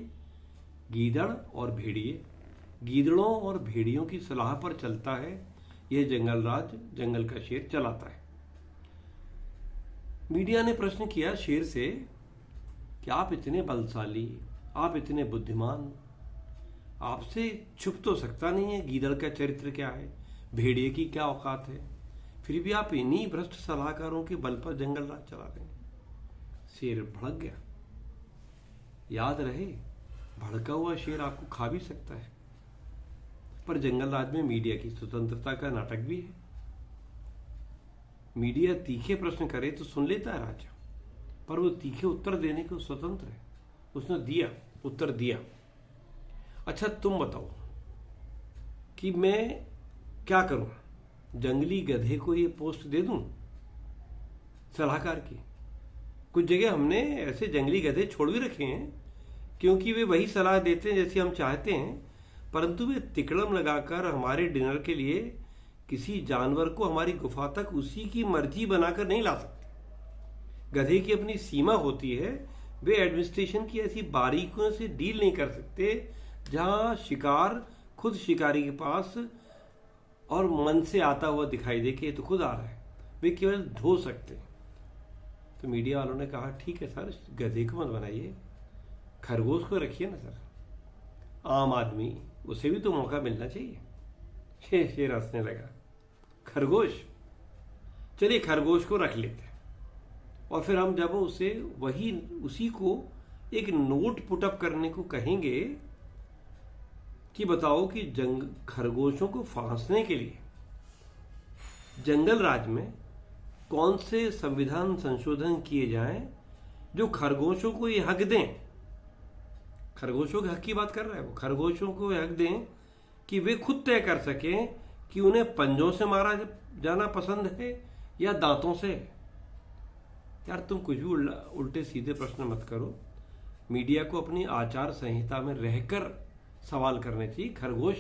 गीदड़ और भेड़िए। गीदड़ों और भेड़ियों की सलाह पर चलता है यह जंगल राज, जंगल का शेर चलाता है। मीडिया ने प्रश्न किया शेर से कि आप इतने बलशाली, आप इतने बुद्धिमान, आपसे छुप तो सकता नहीं है गीदड़ का चरित्र क्या है, भेड़िए की क्या औकात है, फिर भी आप इन्हीं भ्रष्ट सलाहकारों के बल पर जंगल राज चला रहे हैं। शेर भड़क गया। याद रहे, भड़का हुआ शेर आपको खा भी सकता है। पर जंगल राज में मीडिया की स्वतंत्रता का नाटक भी है। मीडिया तीखे प्रश्न करे तो सुन लेता है राजा, पर वो तीखे उत्तर देने को स्वतंत्र है। उसने उत्तर दिया। अच्छा तुम बताओ कि मैं क्या करूं? जंगली गधे को ये पोस्ट दे दूं सलाहकार की? कुछ जगह हमने ऐसे जंगली गधे छोड़ भी रखे हैं, क्योंकि वे वही सलाह देते हैं जैसी हम चाहते हैं, परंतु वे तिकड़म लगाकर हमारे डिनर के लिए किसी जानवर को हमारी गुफा तक उसी की मर्जी बनाकर नहीं ला सकते। गधे की अपनी सीमा होती है। वे एडमिनिस्ट्रेशन की ऐसी बारीकियों से डील नहीं कर सकते जहाँ शिकार खुद शिकारी के पास और मन से आता हुआ दिखाई दे कि ये तो खुद आ रहा है, वे केवल ढो सकते हैं। तो मीडिया वालों ने कहा ठीक है सर, गधे को मत बनाइए, खरगोश को रखिए ना सर, आम आदमी उसे भी तो मौका मिलना चाहिए। शेर हंसने लगा, खरगोश, चलिए खरगोश को रख लेते हैं, और फिर हम जब उसे उसी को एक नोट पुटअप करने को कहेंगे कि बताओ कि खरगोशों को फांसने के लिए जंगल राज में कौन से संविधान संशोधन किए जाएं जो खरगोशों को ये हक दें, खरगोशों के हक की बात कर रहा है वो, खरगोशों को हक दें कि वे खुद तय कर सकें कि उन्हें पंजों से मारा जाना पसंद है या दांतों से। यार तुम कुछ भी उल्टे सीधे प्रश्न मत करो, मीडिया को अपनी आचार संहिता में रहकर सवाल करने चाहिए, खरगोश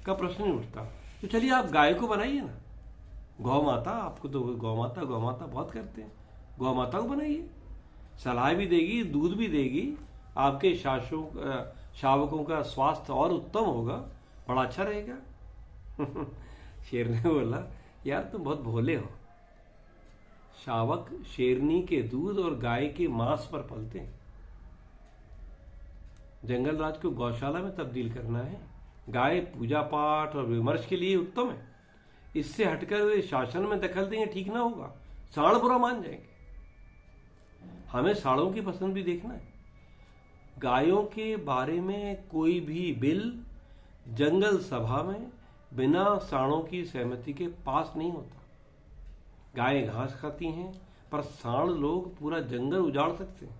का प्रश्न नहीं उठता। तो चलिए आप गाय को बनाइए ना, गौ माता, आपको तो गौ माता बहुत करते हैं, गौ माता को बनाइए, सलाह भी देगी, दूध भी देगी, आपके शावकों का स्वास्थ्य और उत्तम होगा, बड़ा अच्छा रहेगा। शेर ने बोला यार तुम बहुत भोले हो, शावक शेरनी के दूध और गाय के मांस पर पलते हैं, जंगल राज को गौशाला में तब्दील करना है, गाय पूजा पाठ और विमर्श के लिए उत्तम है, इससे हटकर वे शासन में दखल देंगे ठीक ना होगा, साड़ बुरा मान जाएंगे। हमें साड़ों की पसंद भी देखना है। गायों के बारे में कोई भी बिल जंगल सभा में बिना साड़ों की सहमति के पास नहीं होता। गायें घास खाती हैं, पर साड़ लोग पूरा जंगल उजाड़ सकते हैं।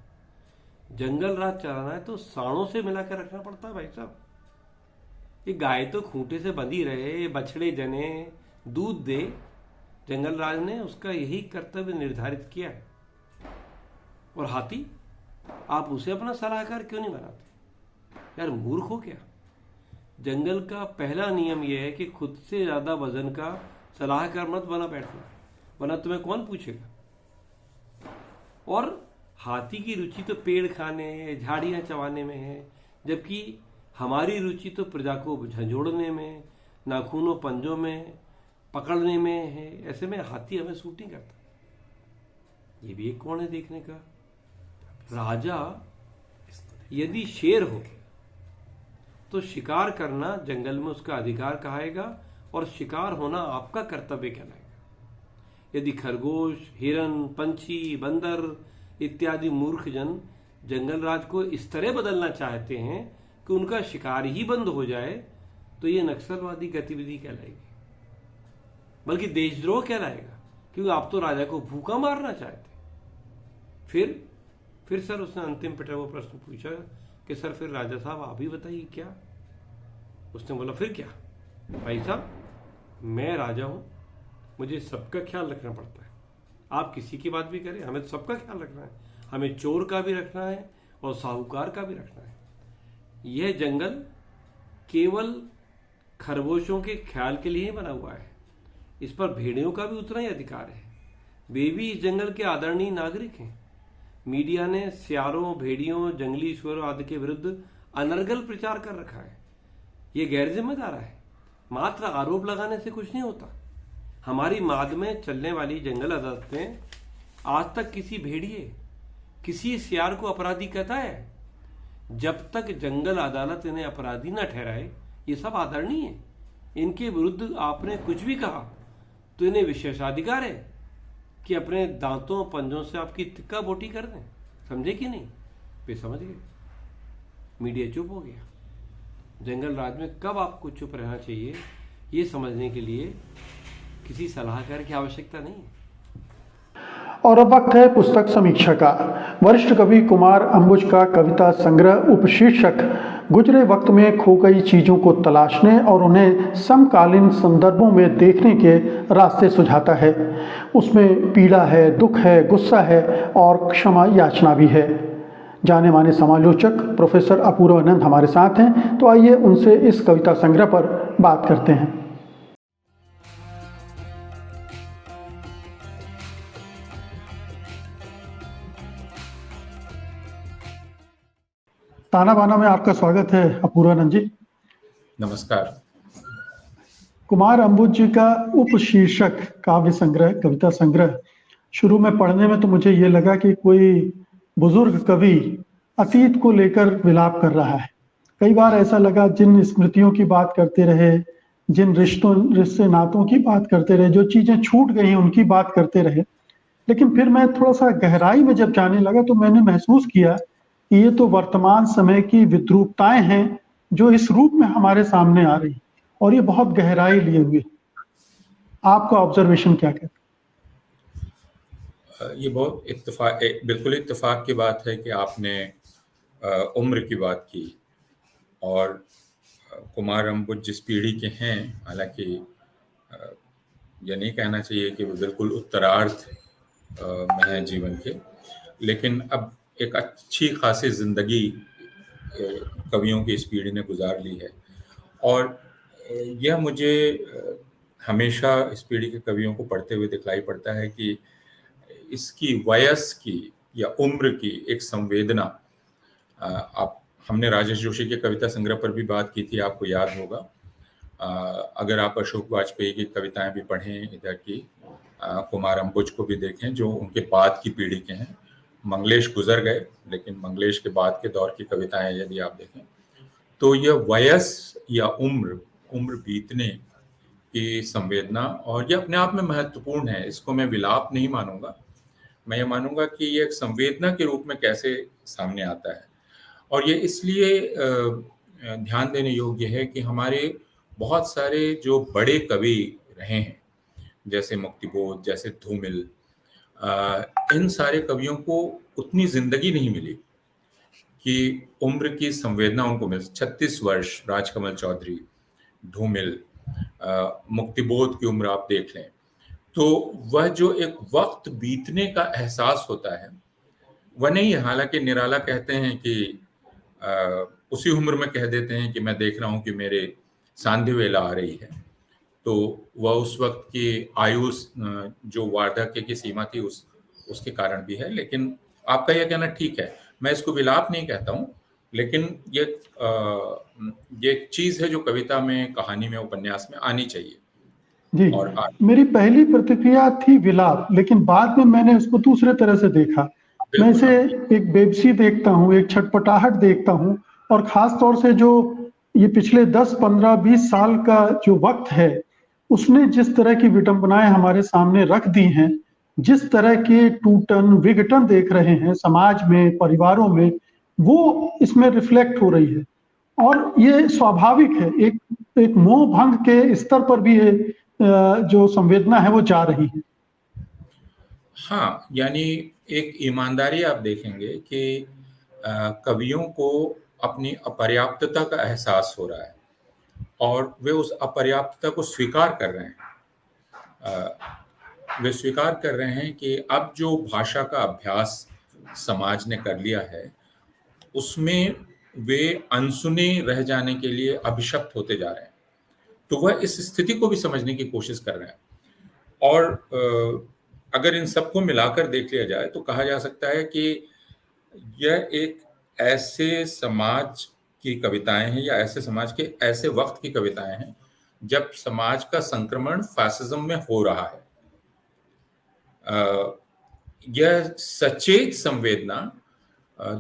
जंगल राज चलाना है तो साड़ों से मिलाकर रखना पड़ता है भाई साहब। ये गाय तो खूंटे से बंधी रहे, बछड़े जने, दूध दे, जंगल राज ने उसका यही कर्तव्य निर्धारित किया है। और हाथी, आप उसे अपना सलाहकार क्यों नहीं बनाते? यार मूर्ख हो क्या? जंगल का पहला नियम यह है कि खुद से ज्यादा वजन का सलाहकार मत बना बैठना, वरना तुम्हें कौन पूछेगा। और हाथी की रुचि तो पेड़ खाने, झाड़ियां चबाने में है, जबकि हमारी रुचि तो प्रजा को झंझोड़ने में, नाखूनों पंजों में पकड़ने में है। ऐसे में हाथी हमें सूट नहीं करता। ये भी एक कोण है देखने का। राजा यदि शेर हो तो शिकार करना जंगल में उसका अधिकार कहाएगा और शिकार होना आपका कर्तव्य कहलाएगा। यदि खरगोश, हिरन, पंछी, बंदर इत्यादि मूर्ख जन जंगल राज को इस तरह बदलना चाहते हैं कि उनका शिकार ही बंद हो जाए, तो ये नक्सलवादी गतिविधि कहलाएगी, बल्कि देशद्रोह कहलाएगा, क्योंकि आप तो राजा को भूखा मारना चाहते। फिर सर उसने अंतिम पिटा हुआ प्रश्न पूछा कि सर फिर राजा साहब आप ही बताइए क्या? उसने बोला फिर क्या भाई साहब, मैं राजा हूं, मुझे सबका ख्याल रखना पड़ता है। आप किसी की बात भी करें, हमें तो सबका ख्याल रखना है, हमें चोर का भी रखना है और साहूकार का भी रखना है। यह जंगल केवल खरगोशों के ख्याल के लिए ही बना हुआ है, इस पर भेड़ियों का भी उतना ही अधिकार है, वे भी इस जंगल के आदरणीय नागरिक हैं। मीडिया ने सियारों, भेड़ियों, जंगली ईश्वरों आदि के विरुद्ध अनर्गल प्रचार कर रखा है। यह गैर जिम्मेदार है। मात्र आरोप लगाने से कुछ नहीं होता। हमारी माद में चलने वाली जंगल अदालतें आज तक किसी भेड़िए, किसी सियार को अपराधी कहता है? जब तक जंगल अदालत इन्हें अपराधी न ठहराए, ये सब आदरणीय है। इनके विरुद्ध आपने कुछ भी कहा तो इन्हें विशेषाधिकार है कि अपने दांतों पंजों से आपकी तिक्का बोटी कर दें। समझे कि नहीं? वे समझ गए। मीडिया चुप हो गया। जंगल राज में कब आपको चुप रहना चाहिए, ये समझने के लिए किसी सलाहकार की आवश्यकता नहीं है। और अब वक्त है पुस्तक समीक्षा का। वरिष्ठ कवि कुमार अंबुज का कविता संग्रह उपशीर्षक गुजरे वक्त में खो गई चीज़ों को तलाशने और उन्हें समकालीन संदर्भों में देखने के रास्ते सुझाता है। उसमें पीड़ा है, दुख है, गुस्सा है और क्षमा याचना भी है। जाने माने समालोचक प्रोफेसर अपूर्वानंद हमारे साथ हैं, तो आइए उनसे इस कविता संग्रह पर बात करते हैं। ताना बाना में आपका स्वागत है अपूर्वानंद जी। नमस्कार। कुमार अंबुज जी का उपशीर्षक काव्य संग्रह, कविता संग्रह शुरू में पढ़ने में तो मुझे ये लगा कि कोई बुजुर्ग कवि अतीत को लेकर विलाप कर रहा है। कई बार ऐसा लगा जिन स्मृतियों की बात करते रहे, जिन रिश्ते नातों की बात करते रहे, जो चीजें छूट गई हैं उनकी बात करते रहे। लेकिन फिर मैं थोड़ा सा गहराई में जब जाने लगा तो मैंने महसूस किया कि ये तो वर्तमान समय की विद्रूपताएं हैं जो इस रूप में हमारे सामने आ रही, और ये बहुत गहराई लिए हुए। आपका ऑब्जर्वेशन क्या कहता है? ये बहुत बिल्कुल इत्तेफाक की बात है कि आपने उम्र की बात की, और कुमार अंबुज जिस पीढ़ी के हैं, हालांकि ये नहीं कहना चाहिए कि वो बिल्कुल उत्तरार्ध में हैं जीवन के, लेकिन अब एक अच्छी खासी जिंदगी कवियों की इस पीढ़ी ने गुजार ली है। और यह मुझे हमेशा इस पीढ़ी के कवियों को पढ़ते हुए दिखलाई पड़ता है कि इसकी वयस की या उम्र की एक संवेदना, हमने राजेश जोशी के कविता संग्रह पर भी बात की थी, आपको याद होगा। अगर आप अशोक वाजपेयी की कविताएं भी पढ़ें, इधर की कुमार अंबुज को भी देखें जो उनके बाद की पीढ़ी के हैं। मंगलेश गुजर गए, लेकिन मंगलेश के बाद के दौर की कविताएं यदि आप देखें तो यह वयस या उम्र बीतने की संवेदना, और यह अपने आप में महत्वपूर्ण है। इसको मैं विलाप नहीं मानूंगा, मैं ये मानूंगा कि ये एक संवेदना के रूप में कैसे सामने आता है। और ये इसलिए ध्यान देने योग्य है कि हमारे बहुत सारे जो बड़े कवि रहे हैं, जैसे मुक्तिबोध, जैसे धूमिल, इन सारे कवियों को उतनी जिंदगी नहीं मिली कि उम्र की संवेदना उनको मिल। 36 वर्ष राजकमल चौधरी, धूमिल, मुक्तिबोध की उम्र आप देख लें, तो वह जो एक वक्त बीतने का एहसास होता है वह नहीं है। हालांकि निराला कहते हैं कि उसी उम्र में कह देते हैं कि मैं देख रहा हूं कि मेरे सांध्य वेला आ रही है, तो वह उस वक्त की आयु जो वार्धक्य की सीमा थी उसके कारण भी है। लेकिन आपका यह कहना ठीक है, मैं इसको विलाप नहीं कहता हूँ, लेकिन ये चीज है जो कविता में, कहानी में, उपन्यास में आनी चाहिए। जी, और मेरी पहली प्रतिक्रिया थी विलाप, लेकिन बाद में मैंने इसको दूसरे तरह से देखा। मैं इसे एक बेबसी देखता हूँ, एक छटपटाहट देखता हूँ, और खास तौर से जो ये पिछले 10, 15, 20 साल का जो वक्त है उसने जिस तरह की विडंबनाएं हमारे सामने रख दी हैं, जिस तरह के टूटन विघटन देख रहे हैं समाज में, परिवारों में, वो इसमें रिफ्लेक्ट हो रही है। और ये स्वाभाविक है, एक मोह भंग के स्तर पर भी है, जो संवेदना है वो जा रही है। हाँ, यानी एक ईमानदारी आप देखेंगे कि कवियों को अपनी अपर्याप्तता का एहसास हो रहा है और वे उस अपर्याप्तता को स्वीकार कर रहे हैं। वे स्वीकार कर रहे हैं कि अब जो भाषा का अभ्यास समाज ने कर लिया है उसमें वे अनसुने रह जाने के लिए अभिशप्त होते जा रहे हैं। तो वह इस स्थिति को भी समझने की कोशिश कर रहे हैं। और अगर इन सबको मिलाकर देख लिया जाए तो कहा जा सकता है कि यह एक ऐसे समाज की कविताएं हैं या ऐसे समाज के ऐसे वक्त की कविताएं हैं जब समाज का संक्रमण फैसिज्म में हो रहा है। यह सचेत संवेदना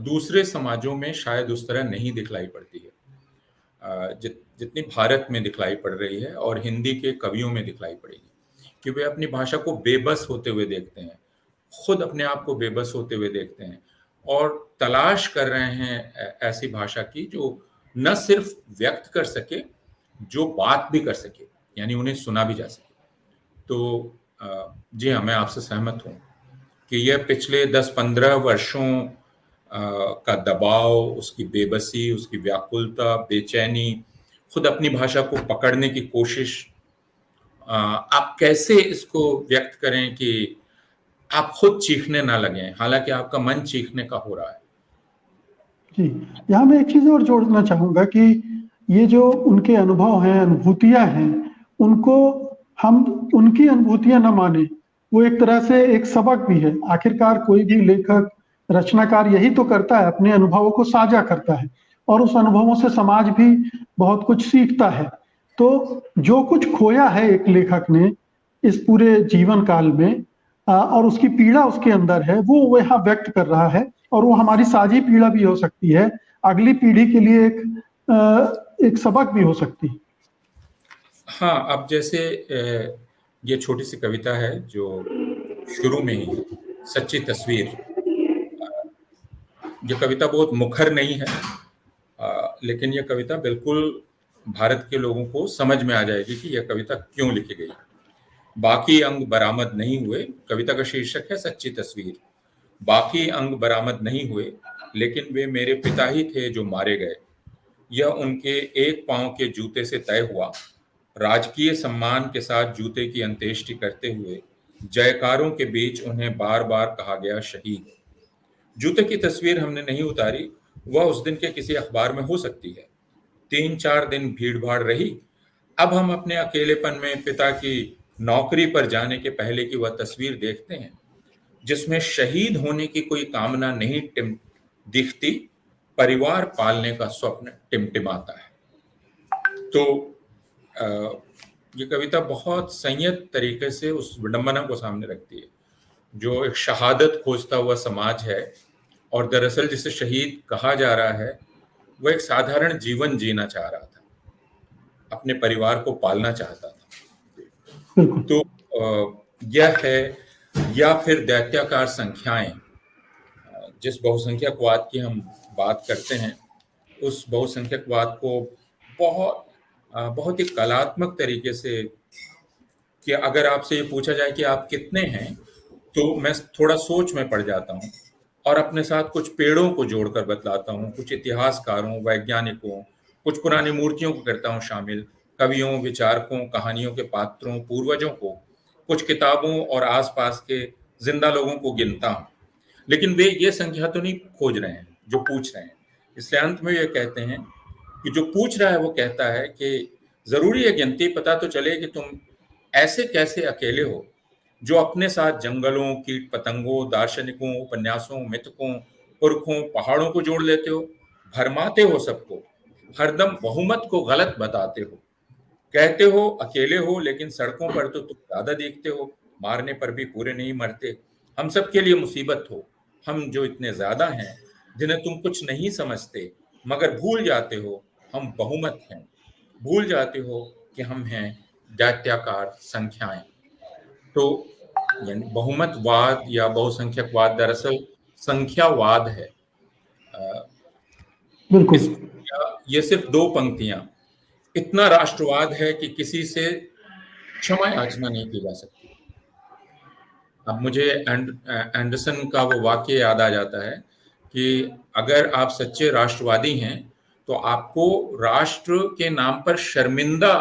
दूसरे समाजों में शायद उस तरह नहीं दिखलाई पड़ती है जितनी भारत में दिखलाई पड़ रही है और हिंदी के कवियों में दिखलाई पड़ेगी, कि वे अपनी भाषा को बेबस होते हुए देखते हैं, खुद अपने आप को बेबस होते हुए देखते हैं और तलाश कर रहे हैं ऐसी भाषा की जो न सिर्फ व्यक्त कर सके, जो बात भी कर सके, यानी उन्हें सुना भी जा सके। तो जी हाँ, मैं आपसे सहमत हूँ कि यह पिछले 10-15 वर्षों का दबाव, उसकी बेबसी, उसकी व्याकुलता, बेचैनी, खुद अपनी भाषा को पकड़ने की कोशिश, आप कैसे इसको व्यक्त करें कि आप खुद चीखने ना लगें, हालांकि आपका मन चीखने का हो रहा है। जी, यहाँ मैं एक चीज और जोड़ना चाहूंगा कि ये जो उनके अनुभव हैं, अनुभूतियां हैं, उनको हम उनकी अनुभूतियां न माने, वो एक तरह से एक सबक भी है। आखिरकार कोई भी लेखक रचनाकार यही तो करता है, अपने अनुभवों को साझा करता है और उस अनुभवों से समाज भी बहुत कुछ सीखता है। तो जो कुछ खोया है एक लेखक ने इस पूरे जीवन काल में और उसकी पीड़ा उसके अंदर है, वो यहाँ व्यक्त कर रहा है और वो हमारी साझी पीड़ा भी हो सकती है, अगली पीढ़ी के लिए एक सबक भी हो सकती है। हाँ, अब जैसे ये छोटी सी कविता है जो शुरू में ही सच्ची तस्वीर, ये कविता बहुत मुखर नहीं है, लेकिन ये कविता बिल्कुल भारत के लोगों को समझ में आ जाएगी कि यह कविता क्यों लिखी गई। बाकी अंग बरामद नहीं हुए, कविता का शीर्षक है सच्ची तस्वीर। बाकी अंग बरामद नहीं हुए, लेकिन वे मेरे पिता ही थे जो मारे गए। यह उनके एक पांव के जूते से तय हुआ। राजकीय सम्मान के साथ जूते की अंत्येष्टि करते हुए जयकारों के बीच उन्हें बार बार कहा गया शहीद। जूते की तस्वीर हमने नहीं उतारी, वह उस दिन के किसी अखबार में हो सकती है। 3-4 दिन भीड़ भाड़ रही। अब हम अपने अकेलेपन में पिता की नौकरी पर जाने के पहले की वह तस्वीर देखते हैं जिसमें शहीद होने की कोई कामना नहीं दिखती, परिवार पालने का स्वप्न टिमटिमाता है। तो ये कविता बहुत संयत तरीके से उस विडंबना को सामने रखती है जो एक शहादत खोजता हुआ समाज है, और दरअसल जिसे शहीद कहा जा रहा है वह एक साधारण जीवन जीना चाह रहा था, अपने परिवार को पालना चाहता था। तो यह है, या फिर दैत्याकार संख्याएं, जिस बहुसंख्यकवाद की हम बात करते हैं उस बहुसंख्यकवाद को बहुत ही कलात्मक तरीके से, कि अगर आपसे ये पूछा जाए कि आप कितने हैं, तो मैं थोड़ा सोच में पड़ जाता हूँ और अपने साथ कुछ पेड़ों को जोड़कर बतलाता हूँ, कुछ इतिहासकारों, वैज्ञानिकों, कुछ पुरानी मूर्तियों को करता हूँ शामिल, कवियों, विचारकों, कहानियों के पात्रों, पूर्वजों को, कुछ किताबों और आसपास के जिंदा लोगों को गिनता हूँ। लेकिन वे ये संख्या तो नहीं खोज रहे हैं जो पूछ रहे हैं। इसलिए अंत में ये कहते हैं कि जो पूछ रहा है वो कहता है कि जरूरी है गिनती पता तो चले कि तुम ऐसे कैसे अकेले हो जो अपने साथ जंगलों, कीट पतंगों, दार्शनिकों, उपन्यासों, मिथकों, पुरखों, पहाड़ों को जोड़ लेते हो, भरमाते हो सबको, हरदम बहुमत को गलत बताते हो, कहते हो अकेले हो लेकिन सड़कों पर तो तुम ज्यादा देखते हो, मारने पर भी पूरे नहीं मरते, हम सब के लिए मुसीबत हो, हम जो इतने ज्यादा हैं जिन्हें तुम कुछ नहीं समझते, मगर भूल जाते हो हम बहुमत हैं, भूल जाते हो कि हम हैं दैत्याकार संख्याएं। तो यानी बहुमतवाद या बहुसंख्यकवाद दरअसल संख्यावाद है। बिल्कुल। ये सिर्फ 2 पंक्तियां, इतना राष्ट्रवाद है कि किसी से क्षमा याचना नहीं की जा सकती। अब मुझे एंडरसन का वो वाक्य याद आ जाता है कि अगर आप सच्चे राष्ट्रवादी हैं तो आपको राष्ट्र के नाम पर शर्मिंदा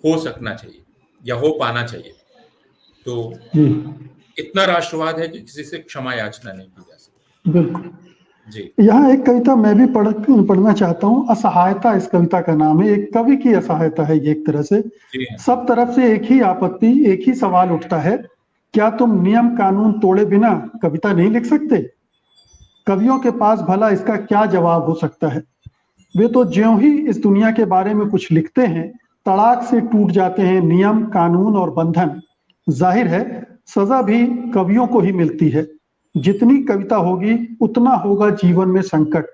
हो सकना चाहिए या हो पाना चाहिए। तो इतना राष्ट्रवाद है कि किसी से क्षमा याचना नहीं की जा सकती। बिल्कुल जी। यहाँ एक कविता मैं भी पढ़ना चाहता हूँ। असहायता इस कविता का नाम है। एक कवि की असहायता है ये एक तरह से। सब तरफ से एक ही आपत्ति, एक ही सवाल उठता है, क्या तुम नियम कानून तोड़े बिना कविता नहीं लिख सकते? कवियों के पास भला इसका क्या जवाब हो सकता है? वे तो ज्यों ही इस दुनिया के बारे में कुछ लिखते हैं तड़ाक से टूट जाते हैं नियम, कानून और बंधन। जाहिर है सजा भी कवियों को ही मिलती है। जितनी कविता होगी उतना होगा जीवन में संकट।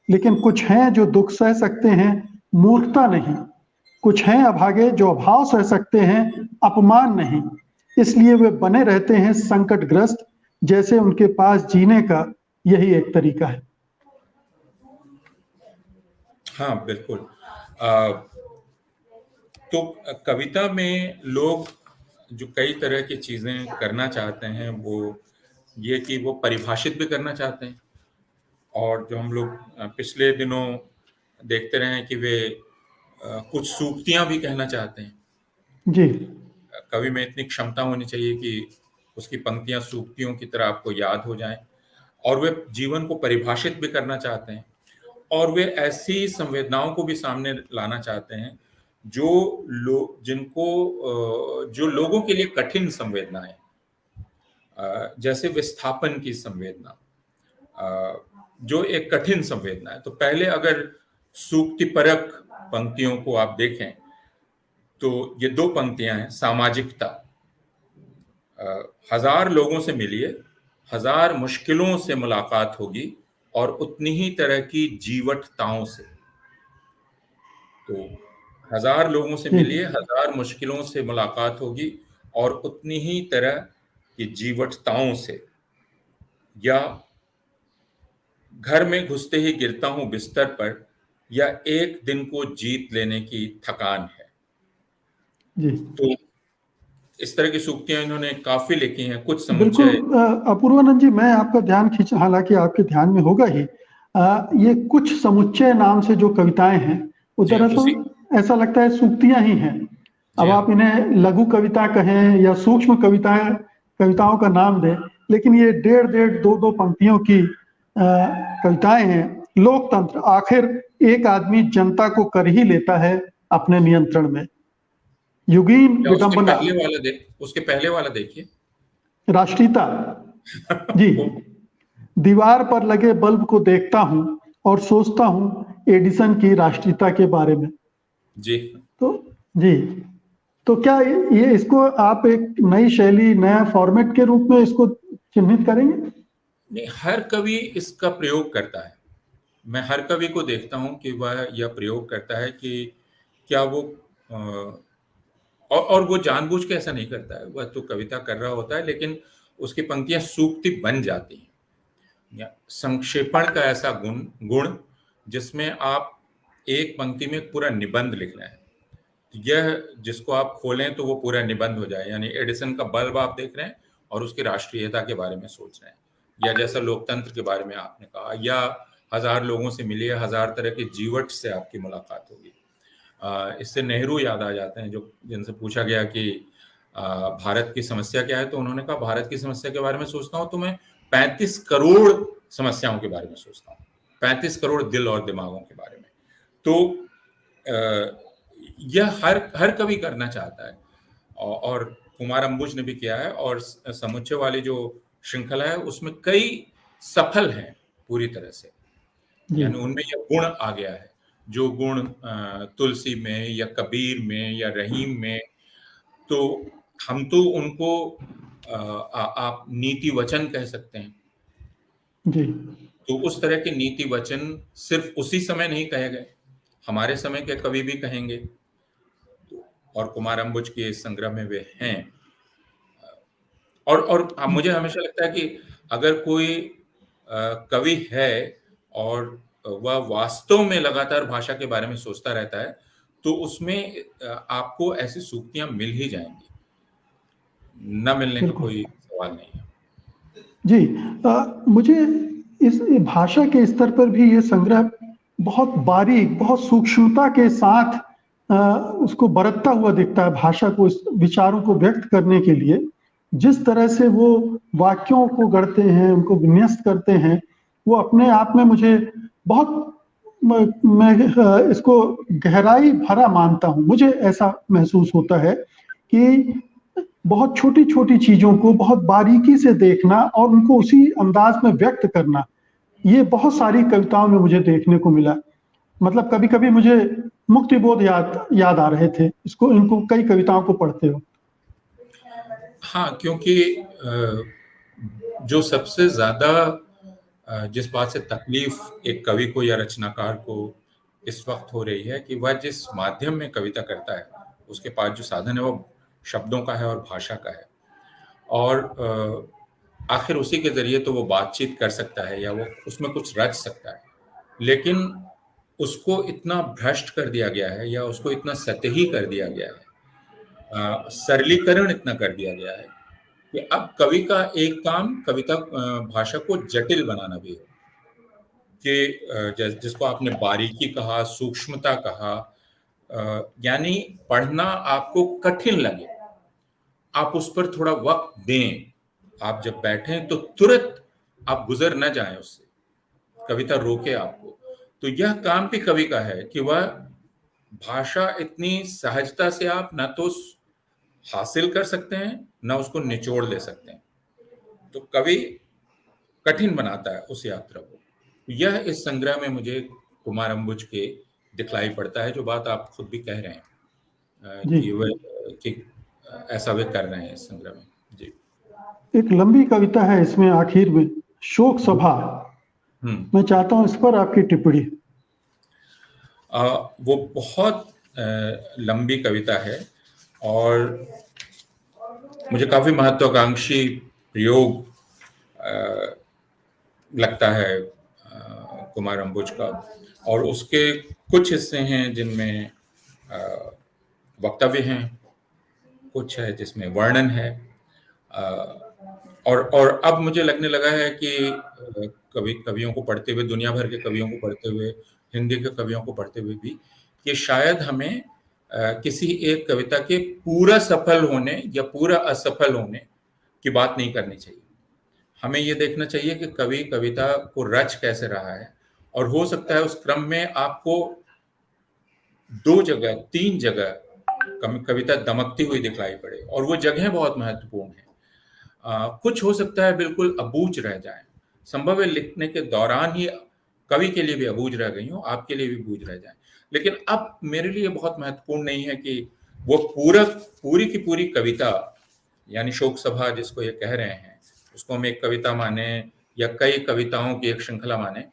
लेकिन कुछ हैं जो दुख सह सकते हैं, मूर्खता नहीं। कुछ हैं अभागे जो अभाव सह सकते हैं, अपमान नहीं। इसलिए वे बने रहते हैं संकटग्रस्त, जैसे उनके पास जीने का यही एक तरीका है। हाँ बिल्कुल। तो कविता में लोग जो कई तरह की चीजें करना चाहते हैं वो ये कि वो परिभाषित भी करना चाहते हैं, और जो हम लोग पिछले दिनों देखते रहे हैं कि वे कुछ सूक्तियां भी कहना चाहते हैं। जी। कवि में इतनी क्षमता होनी चाहिए कि उसकी पंक्तियां सूक्तियों की तरह आपको याद हो जाएं, और वे जीवन को परिभाषित भी करना चाहते हैं, और वे ऐसी संवेदनाओं को भी सामने लाना चाहते हैं जो लोगों के लिए कठिन संवेदनाएं, जैसे विस्थापन की संवेदना, जो एक कठिन संवेदना है। तो पहले अगर सूक्ति परक पंक्तियों को आप देखें तो ये 2 पंक्तियां हैं। सामाजिकता, 1000 लोगों से मिलिए, 1000 मुश्किलों से मुलाकात होगी और उतनी ही तरह की जीवटताओं से। तो 1000 लोगों से मिलिए, 1000 मुश्किलों से मुलाकात होगी और उतनी ही तरह की जीवटताओं से। या घर में घुसते ही गिरता हूं बिस्तर पर, या एक दिन को जीत लेने की थकान है। जी तो इस तरह की सूक्तियां इन्होंने काफी लिखी हैं। कुछ बिल्कुल। समुच्चय अपूर्वानंद जी, मैं आपका ध्यान खींच, हालांकि आपके ध्यान में होगा ही, ये कुछ समुच्चय नाम से जो कविताएं हैं वो जी हाँ, दरअसल ऐसा लगता है सूक्तियां ही हैं। अब जी हाँ। आप इन्हें लघु कविता कहें या सूक्ष्म कविताओं का नाम दें, लेकिन ये 1.5 2 पंक्तियों की कविताएं हैं। लोकतंत्र, आखिर एक आदमी जनता को कर ही लेता है अपने नियंत्रण में। युगीन या विडंबना, उसके पहले वाला देखिए। राष्ट्रीयता जी। दीवार पर लगे बल्ब को देखता हूं और सोचता हूं एडिसन की राष्ट्रीयता के बारे में। जी तो जी, तो क्या ये इसको आप एक नई शैली, नया फॉर्मेट के रूप में इसको चिन्हित करेंगे? नहीं, हर कवि इसका प्रयोग करता है। मैं हर कवि को देखता हूं कि वह यह प्रयोग करता है कि क्या वो और वो जानबूझ के ऐसा नहीं करता है। वह तो कविता कर रहा होता है, लेकिन उसकी पंक्तियां सूक्ति बन जाती हैं। या संक्षेपण का ऐसा गुण जिसमें आप एक पंक्ति में पूरा निबंध लिख रहे हैं। यह जिसको आप खोलें तो वो पूरा निबंध हो जाए। यानी एडिसन का बल्ब आप देख रहे हैं और उसकी राष्ट्रीयता के बारे में सोच रहे हैं, या जैसा लोकतंत्र के बारे में आपने कहा, या 1000 लोगों से मिलिए, 1000 तरह के जीवट से आपकी मुलाकात होगी। इससे नेहरू याद आ जाते हैं, जो जिनसे पूछा गया कि भारत की समस्या क्या है, तो उन्होंने कहा भारत की समस्या के बारे में सोचता हूँ तो मैं 35 करोड़ समस्याओं के बारे में सोचता हूँ, 35 करोड़ दिल और दिमागों के बारे में। तो यह हर कवि करना चाहता है, और कुमार अंबुज ने भी किया है। और समुच्चय वाली जो श्रृंखला है उसमें कई सफल हैं पूरी तरह से। यानी उनमें यह गुण आ गया है, जो गुण तुलसी में या कबीर में या रहीम में, तो हम तो उनको आप नीति वचन कह सकते हैं जी। तो उस तरह के नीति वचन सिर्फ उसी समय नहीं कहे गए, हमारे समय के कवि भी कहेंगे, और कुमार अंबुज के इस संग्रह में वे हैं। और मुझे हमेशा लगता है कि अगर कोई कवि है और वह वास्तव में लगातार भाषा के बारे में सोचता रहता है, तो उसमें आपको ऐसी सूक्तियां मिल ही जाएंगी, न मिलने का कोई सवाल नहीं है। जी, मुझे इस भाषा के स्तर पर भी ये संग्रह बहुत बारीक, बहुत सूक्ष्मता के साथ उसको बरतता हुआ दिखता है। भाषा को, इस विचारों को व्यक्त करने के लिए जिस तरह से वो वाक्यों को गढ़ते हैं, उनको विन्यस्त करते हैं, वो अपने आप में मुझे बहुत, मैं इसको गहराई भरा मानता हूँ। मुझे ऐसा महसूस होता है कि बहुत छोटी छोटी चीजों को बहुत बारीकी से देखना और उनको उसी अंदाज में व्यक्त करना, ये बहुत सारी कविताओं में मुझे देखने को मिला। मतलब कभी कभी मुझे मुक्तिबोध याद आ रहे थे इनको कई कविताओं को पढ़ते हो। हाँ, क्योंकि जो सबसे ज्यादा जिस बात से तकलीफ एक कवि को या रचनाकार को इस वक्त हो रही है कि वह जिस माध्यम में कविता करता है, उसके पास जो साधन है वो शब्दों का है और भाषा का है, और आखिर उसी के जरिए तो वो बातचीत कर सकता है या वो उसमें कुछ रच सकता है, लेकिन उसको इतना भ्रष्ट कर दिया गया है या उसको इतना सतही कर दिया गया है, सरलीकरण इतना कर दिया गया है कि अब कवि का एक काम कविता भाषा को जटिल बनाना भी है, कि जिसको आपने बारीकी कहा, सूक्ष्मता कहा, यानी पढ़ना आपको कठिन लगे, आप उस पर थोड़ा वक्त दें, आप जब बैठें तो तुरंत आप गुजर न जाएं उससे, कविता रोके आपको। तो यह काम भी कवि का है कि वह भाषा इतनी सहजता से आप न तो हासिल कर सकते हैं, न उसको निचोड़ ले सकते हैं। तो कवि कठिन बनाता है उस यात्रा को। यह इस संग्रह में मुझे कुमार अंबुज के दिखलाई पड़ता है, जो बात आप खुद भी कह रहे हैं जी। कि ऐसा वे कर रहे हैं इस संग्रह में। जी। एक लंबी कविता है इसमें आखिर में, शोक सभा। मैं चाहता हूं इस पर आपकी टिप्पणी। वो बहुत लंबी कविता है और मुझे काफी महत्वाकांक्षी प्रयोग लगता है कुमार अंबुज का, और उसके कुछ हिस्से हैं जिनमें वक्तव्य हैं, कुछ है जिसमें वर्णन है, और अब मुझे लगने लगा है कि कवियों को पढ़ते हुए, दुनिया भर के कवियों को पढ़ते हुए, हिंदी के कवियों को पढ़ते हुए भी, कि शायद हमें किसी एक कविता के पूरा सफल होने या पूरा असफल होने की बात नहीं करनी चाहिए। हमें ये देखना चाहिए कि कवि कविता को रच कैसे रहा है, और हो सकता है उस क्रम में आपको 2 जगह 3 जगह कविता दमकती हुई दिखलाई पड़े, और वो जगह बहुत महत्वपूर्ण है। कुछ हो सकता है बिल्कुल अबूझ रह जाए, संभव है लिखने के दौरान ही कवि के लिए भी अबूझ रह गई हो, आपके लिए भी बूझ रह जाए, लेकिन अब मेरे लिए बहुत महत्वपूर्ण नहीं है कि वो पूरी की पूरी कविता, यानी शोक सभा जिसको ये कह रहे हैं, उसको हम एक कविता माने या कई कविताओं की एक श्रृंखला माने,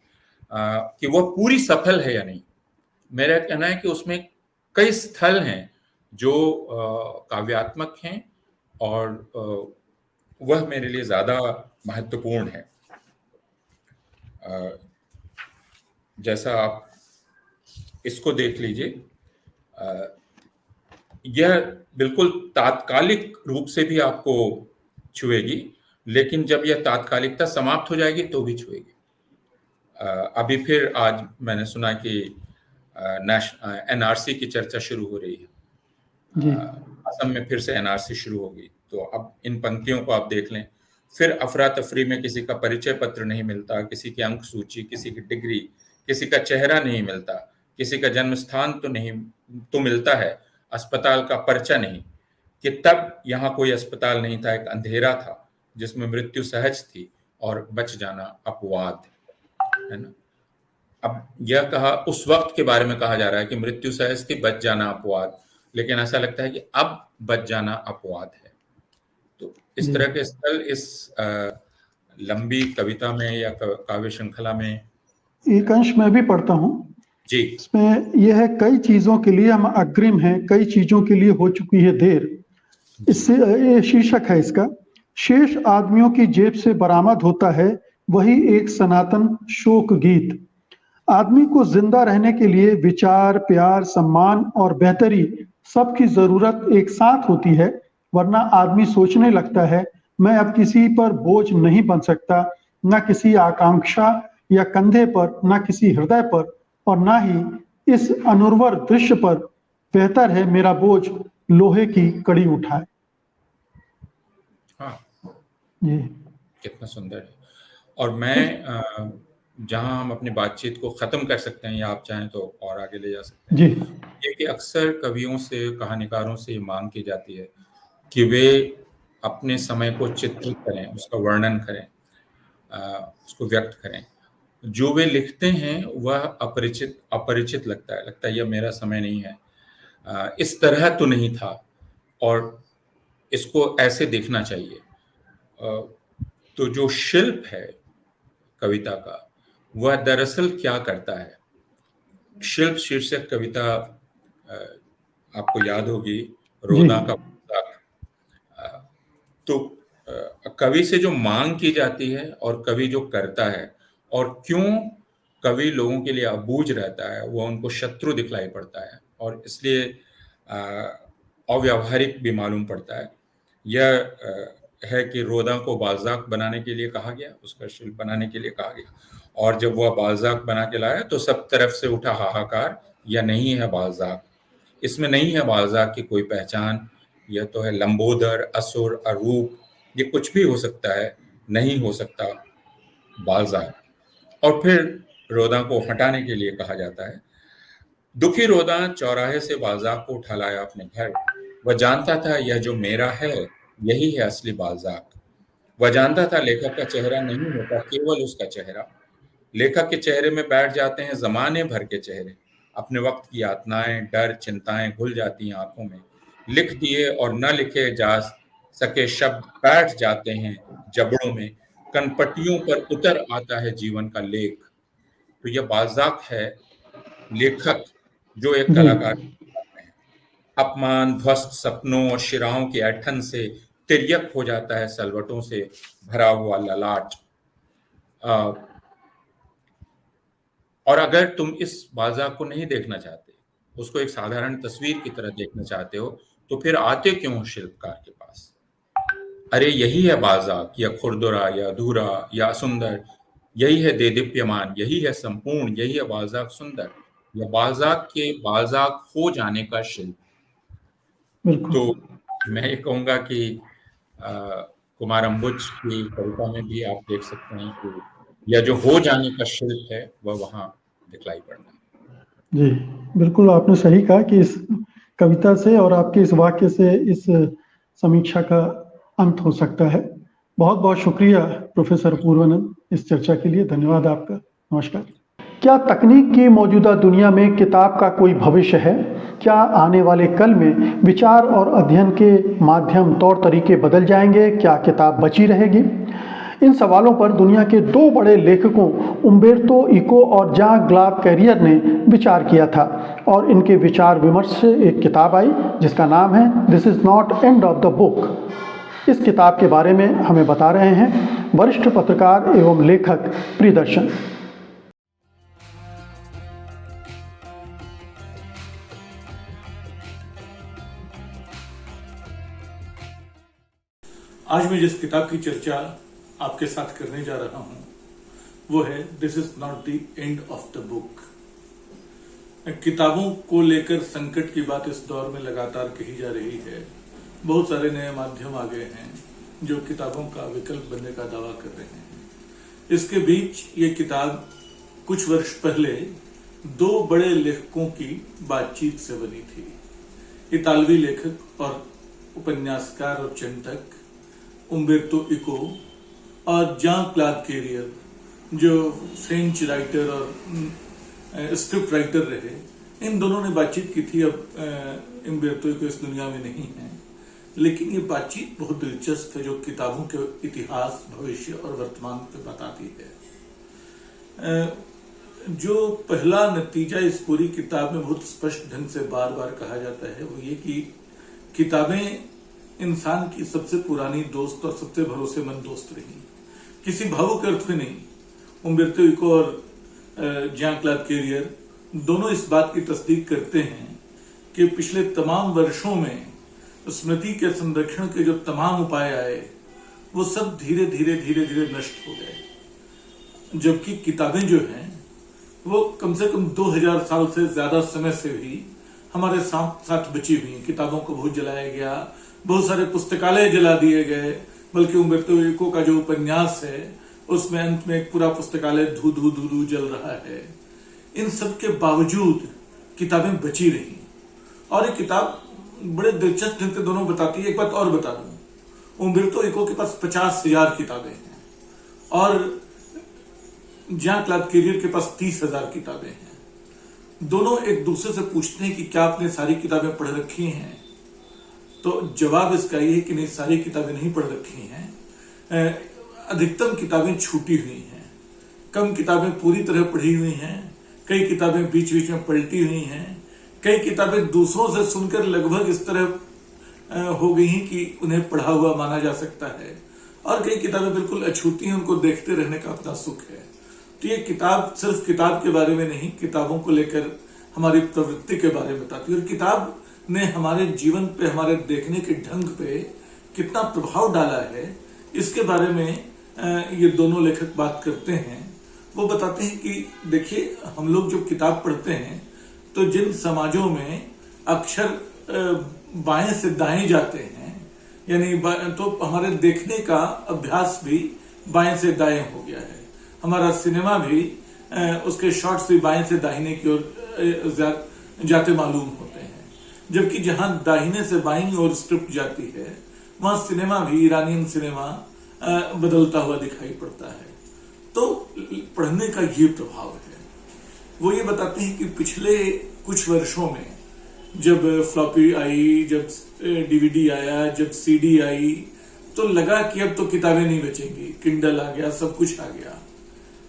कि वो पूरी सफल है या नहीं। मेरा कहना है कि उसमें कई स्थल हैं जो काव्यात्मक हैं, और वह मेरे लिए ज्यादा महत्वपूर्ण है। जैसा आप इसको देख लीजिए, यह बिल्कुल तात्कालिक रूप से भी आपको छुएगी, लेकिन जब यह तात्कालिकता समाप्त हो जाएगी तो भी छुएगी। अभी फिर आज मैंने सुना कि एनआरसी की चर्चा शुरू हो रही है। असम में फिर से एनआरसी शुरू होगी, तो अब इन पंक्तियों को आप देख लें। फिर अफरा तफरी में किसी का परिचय पत्र नहीं मिलता, किसी की अंक सूची, किसी की डिग्री, किसी का चेहरा नहीं मिलता, किसी का जन्म स्थान तो मिलता है, अस्पताल का पर्चा नहीं, कि तब यहाँ कोई अस्पताल नहीं था, एक अंधेरा था जिसमें मृत्यु सहज थी और बच जाना अपवाद है ना। अब यह कहा, उस वक्त के बारे में कहा जा रहा है कि मृत्यु सहज थी, बच जाना अपवाद, लेकिन ऐसा लगता है कि अब बच जाना अपवाद है। तो इस तरह के स्थल इस लंबी कविता में या काव्य श्रृंखला में एक अंश मैं भी पढ़ता हूँ जी। इसमें यह है, कई चीजों के लिए हम अग्रिम हैं, कई चीजों के लिए हो चुकी है देर। इससे ये शीर्षक है इसका, शेष आदमियों की जेब से बरामद होता है वही एक सनातन शोक गीत। आदमी को जिंदा रहने के लिए विचार, प्यार, सम्मान और बेहतरी सबकी जरूरत एक साथ होती है, वरना आदमी सोचने लगता है मैं अब किसी पर बोझ नहीं बन सकता, न किसी आकांक्षा या कंधे पर, न किसी हृदय पर, और न ही इस अनुर्वर दृश्य पर। बेहतर है मेरा बोझ लोहे की कड़ी उठाए। हाँ जी, कितना सुंदर है। और मैं जहां हम अपनी बातचीत को खत्म कर सकते हैं, या आप चाहें तो और आगे ले जा सकते हैं, ये कि अक्सर कवियों से, कहानीकारों से ये मांग की जाती है कि वे अपने समय को चित्रित करें, उसका वर्णन करें, उसको व्यक्त करें। जो वे लिखते हैं वह अपरिचित लगता है यह मेरा समय नहीं है, इस तरह तो नहीं था, और इसको ऐसे देखना चाहिए। तो जो शिल्प है कविता का, वह दरअसल क्या करता है। शिल्प शीर्षक कविता आपको याद होगी, रोदा का पुस्तक। तो कवि से जो मांग की जाती है और कवि जो करता है, और क्यों कवि लोगों के लिए अबूझ रहता है, वह उनको शत्रु दिखलाई पड़ता है और इसलिए अव्यावहारिक भी मालूम पड़ता है। यह है कि रोदा को बाल्जाक बनाने के लिए कहा गया, उसका शिल्प बनाने के लिए कहा गया, और जब वह बाल्जाक बना के लाया तो सब तरफ से उठा हाहाकार, यह नहीं है बाल्जाक, इसमें नहीं है बाल्जाक की कोई पहचान, यह तो है लंबोदर, असुर, अरूप, ये कुछ भी हो सकता है, नहीं हो सकता बाल्जाक। और फिर रोदा को हटाने के लिए कहा जाता है, दुखी रोदा चौराहे से बाल्जाक को उठा लाया अपने घर, वह जानता था यह जो मेरा है यही है असली बाल्जाक। वह जानता था लेखक का चेहरा नहीं होता केवल उसका चेहरा, लेखक के चेहरे में बैठ जाते हैं जमाने भर के चेहरे। अपने वक्त की यातनाएं, डर, चिंताएं घुल जाती हैं आंखों में। लिख दिए और न लिखे जा सके शब्द बैठ जाते हैं जबड़ों में। कनपटियों पर उतर आता है जीवन का लेख। तो यह बाल्ज़ाक है, लेखक जो एक जी कलाकार में है। अपमान, ध्वस्त सपनों और शिराओं की ऐंठन से तिर्यक हो जाता है सलवटों से भरा हुआ ललाट। और अगर तुम इस बाल्ज़ाक को नहीं देखना चाहते, उसको एक साधारण तस्वीर की तरह देखना चाहते हो, तो फिर आते क्यों शिल्पकार के पास? अरे यही है बाल्ज़ाक, या खुरदुरा, या अधूरा, या असुंदर। यही है देदीप्यमान, यही है संपूर्ण, यही है बाल्ज़ाक सुंदर, या बाल्ज़ाक के बाल्ज़ाक हो जाने का शिल्प। बिल्कुल। तो मैं ये कहूँगा कि कुमार अम्बुज की कविता में भी आप देख सकते हैं कि या जो हो जाने का शिल्प है वह वहाँ दिखलाई पड़ता है। जी, बिल्कुल आपने सही कहा कि इस कविता से और आपके इस वाक्य से इस समीक्षा का अंत हो सकता है। बहुत बहुत शुक्रिया प्रोफेसर पूर्वानंद इस चर्चा के लिए। धन्यवाद आपका। नमस्कार। क्या तकनीक की मौजूदा दुनिया में किताब का कोई भविष्य है? क्या आने वाले कल में विचार और अध्ययन के माध्यम, तौर तरीके बदल जाएंगे? क्या किताब बची रहेगी? इन सवालों पर दुनिया के दो बड़े लेखकों उम्बेर्तो इको और जां ग्लाद कैरियर ने विचार किया था और इनके विचार विमर्श से एक किताब आई जिसका नाम है this is not end of the book. इस किताब के बारे में हमें बता रहे हैं वरिष्ठ पत्रकार एवं लेखक प्रियदर्शन। आज मैं जिस किताब की चर्चा आपके साथ करने जा रहा हूं वो है this is not the end of the book. किताबों को लेकर संकट की बात इस दौर में लगातार कही जा रही है। बहुत सारे नए माध्यम आ गए हैं जो किताबों का विकल्प बनने का दावा कर रहे हैं। इसके बीच ये किताब कुछ वर्ष पहले दो बड़े लेखकों की बातचीत से बनी थी। इतालवी लेखक और उपन्यासकार और चिंतक उम्बेर्तो इको और जां क्लाद कैरियर जो फ्रेंच राइटर और स्क्रिप्ट राइटर रहे, इन दोनों ने बातचीत की थी। अब उम्बेर्तो इको इस दुनिया में नहीं है, लेकिन ये बातचीत बहुत दिलचस्प है जो किताबों के इतिहास, भविष्य और वर्तमान पे बताती है। जो पहला नतीजा इस पूरी किताब में बहुत स्पष्ट ढंग से बार बार कहा जाता है वो ये कि किताबें इंसान की सबसे पुरानी दोस्त और सबसे भरोसेमंद दोस्त रही, किसी भावुक अर्थ में नहीं। उम्बेर्तो इको और जां क्लाद कैरियर दोनों इस बात की तस्दीक करते हैं कि पिछले तमाम वर्षों में स्मृति के संरक्षण के जो तमाम उपाय आए वो सब धीरे धीरे धीरे धीरे नष्ट हो गए, जबकि किताबें जो हैं वो कम से कम 2000 साल से ज्यादा समय से भी हमारे साथ बची हुई हैं। किताबों को बहुत जलाया गया, बहुत सारे पुस्तकालय जला दिए गए, बल्कि उम्बेर्तो इको का जो उपन्यास है उसमें अंत में एक पूरा पुस्तकालय धू धू धू धू जल रहा है। इन सब के बावजूद किताबें बची रही और ये किताब बड़े दिलचस्प ढंग से दोनों बताती है। एक बात और बता दूं, उम्बेर्तो इको के पास 50,000 किताबें हैं और जां क्लाद कैरियर के पास 30,000 किताबें हैं। दोनों एक दूसरे से पूछते हैं कि क्या आपने सारी किताबें पढ़ रखी हैं? तो जवाब इसका ये है कि नहीं, सारी किताबें नहीं पढ़ रखी हैं। अधिकतम किताबें छूटी हुई हैं, कम किताबें पूरी तरह पढ़ी हुई हैं, कई किताबें बीच बीच में पलटी हुई हैं, कई किताबें दूसरों से सुनकर लगभग इस तरह हो गई हैं कि उन्हें पढ़ा हुआ माना जा सकता है, और कई किताबें बिल्कुल अछूती हैं, उनको देखते रहने का अपना सुख है। तो ये किताब सिर्फ किताब के बारे में नहीं, किताबों को लेकर हमारी प्रवृत्ति के बारे में बताती है और किताब ने हमारे जीवन पे, हमारे देखने के ढंग पे कितना प्रभाव डाला है इसके बारे में ये दोनों लेखक बात करते हैं। वो बताते हैं कि देखिए, हम लोग जब किताब पढ़ते हैं तो जिन समाजों में अक्षर बाएं से दाएं जाते हैं, यानी तो हमारे देखने का अभ्यास भी बाएं से दाएं हो गया है। हमारा सिनेमा भी उसके शॉट्स भी बाएं से दाहिने की ओर जाते मालूम होते हैं, जबकि जहां दाहिने से बाईं ओर स्क्रिप्ट जाती है वहां सिनेमा भी, ईरानियन सिनेमा, बदलता हुआ दिखाई पड़ता है। तो पढ़ने का ये प्रभाव है। वो ये बताते हैं कि पिछले कुछ वर्षों में जब फ्लॉपी आई, जब डीवीडी आया, जब सीडी आई, तो लगा कि अब तो किताबें नहीं बचेंगी, किंडल आ गया, सब कुछ आ गया।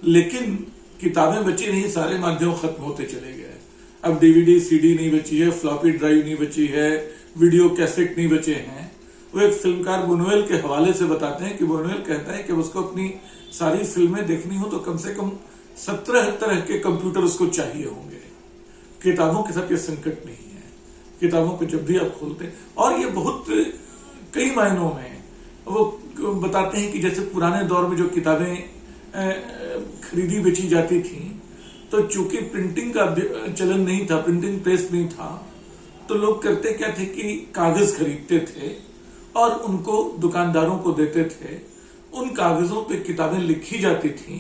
लेकिन किताबें बची नहीं, सारे माध्यम खत्म होते चले गए। अब डीवीडी सीडी नहीं बची है, फ्लॉपी ड्राइव नहीं बची है, वीडियो कैसेट नहीं बचे हैं। वो एक फिल्मकार बुनुएल के हवाले से बताते हैं कि बुनुएल कहता है कि उसको अपनी सारी फिल्में देखनी हो तो कम से कम 17 तरह के कंप्यूटर उसको चाहिए होंगे। किताबों के साथ ये संकट नहीं है। किताबों को जब भी आप खोलते हैं, और ये बहुत कई मायनों में वो बताते हैं कि जैसे पुराने दौर में जो किताबें खरीदी बेची जाती थी, तो चूंकि प्रिंटिंग का चलन नहीं था, प्रिंटिंग प्रेस नहीं था, तो लोग करते क्या थे कि कागज खरीदते थे और उनको दुकानदारों को देते थे। उन कागजों पे किताबें लिखी जाती थी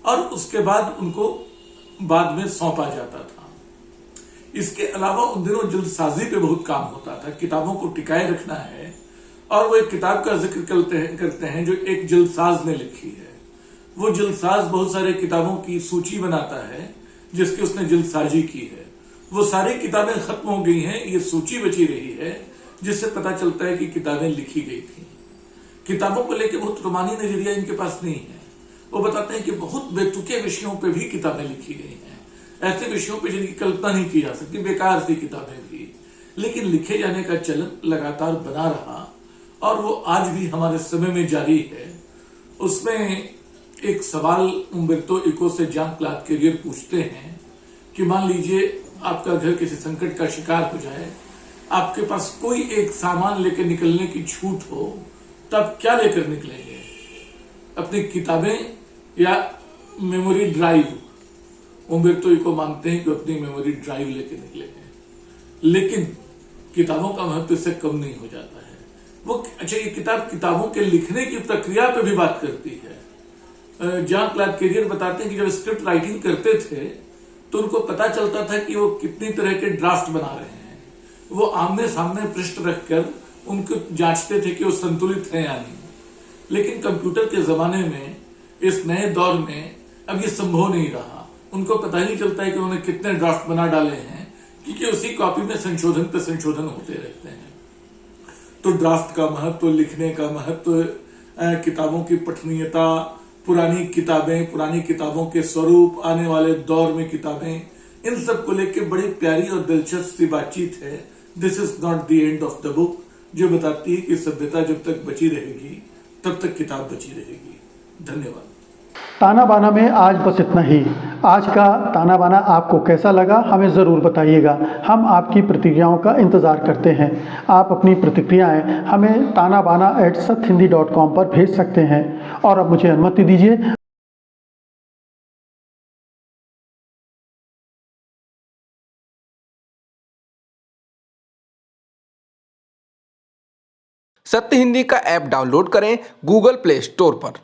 और उसके बाद उनको बाद में सौंपा जाता था। इसके अलावा उन दिनों जल्दसाजी पे बहुत काम होता था। किताबों को टिकाए रखना है, और वो एक किताब का जिक्र करते हैं जो एक जल्दसाज ने लिखी है। वो जल्दसाज बहुत सारे किताबों की सूची बनाता है जिसकी उसने जल्दसाजी की है। वो सारी किताबें खत्म हो गई हैं, ये सूची बची रही है, जिससे पता चलता है कि किताबें लिखी गई थी। किताबों को लेकर बहुत रोमानी नजरिया इनके पास नहीं है। वो बताते हैं कि बहुत बेतुके विषयों पे भी किताबें लिखी गई हैं, ऐसे विषयों पे जिनकी कल्पना नहीं की जा सकती, बेकार सी किताबें भी, लेकिन लिखे जाने का चलन लगातार बना रहा और वो आज भी हमारे समय में जारी है। उसमें एक सवाल उम्बर्तो इको से जॉन क्लॉद कैरियर पूछते हैं कि मान लीजिए आपका घर किसी संकट का शिकार हो जाए, आपके पास कोई एक सामान लेकर निकलने की छूट हो, तब क्या लेकर निकलेंगे? अपनी किताबें या मेमोरी ड्राइव? उम्बर्तो इको मानते हैं कि अपनी मेमोरी ड्राइव लेकर निकले हैं, लेकिन किताबों का महत्व इससे कम नहीं हो जाता है। वो अच्छा, ये किताब किताबों के लिखने की प्रक्रिया पे भी बात करती है। जॉन क्लॉद कैरियर बताते हैं कि जब स्क्रिप्ट राइटिंग करते थे तो उनको पता चलता था कि वो कितनी तरह के ड्राफ्ट बना रहे हैं। वो आमने सामने पृष्ठ रखकर उनको जांचते थे कि वो संतुलित है या नहीं। लेकिन कंप्यूटर के जमाने में, इस नए दौर में, अब ये संभव नहीं रहा। उनको पता ही नहीं चलता है कि उन्होंने कितने ड्राफ्ट बना डाले हैं, क्योंकि उसी कॉपी में संशोधन पे संशोधन होते रहते हैं। तो ड्राफ्ट का महत्व, लिखने का महत्व, किताबों की पठनीयता, पुरानी किताबों के स्वरूप, आने वाले दौर में किताबें, इन सब को लेकर बड़ी प्यारी और दिलचस्प सी बातचीत है। This is not the end of the book, जो बताती है कि सभ्यता जब तक बची रहेगी तब तक किताब बची रहेगी। धन्यवाद। ताना बाना में आज बस इतना ही। आज का ताना बाना आपको कैसा लगा हमें ज़रूर बताइएगा। हम आपकी प्रतिक्रियाओं का इंतज़ार करते हैं। आप अपनी प्रतिक्रियाएं हमें tanabana@sathhindi.com पर भेज सकते हैं। और अब मुझे अनुमति दीजिए। सत्य हिंदी का ऐप डाउनलोड करें गूगल प्ले स्टोर पर।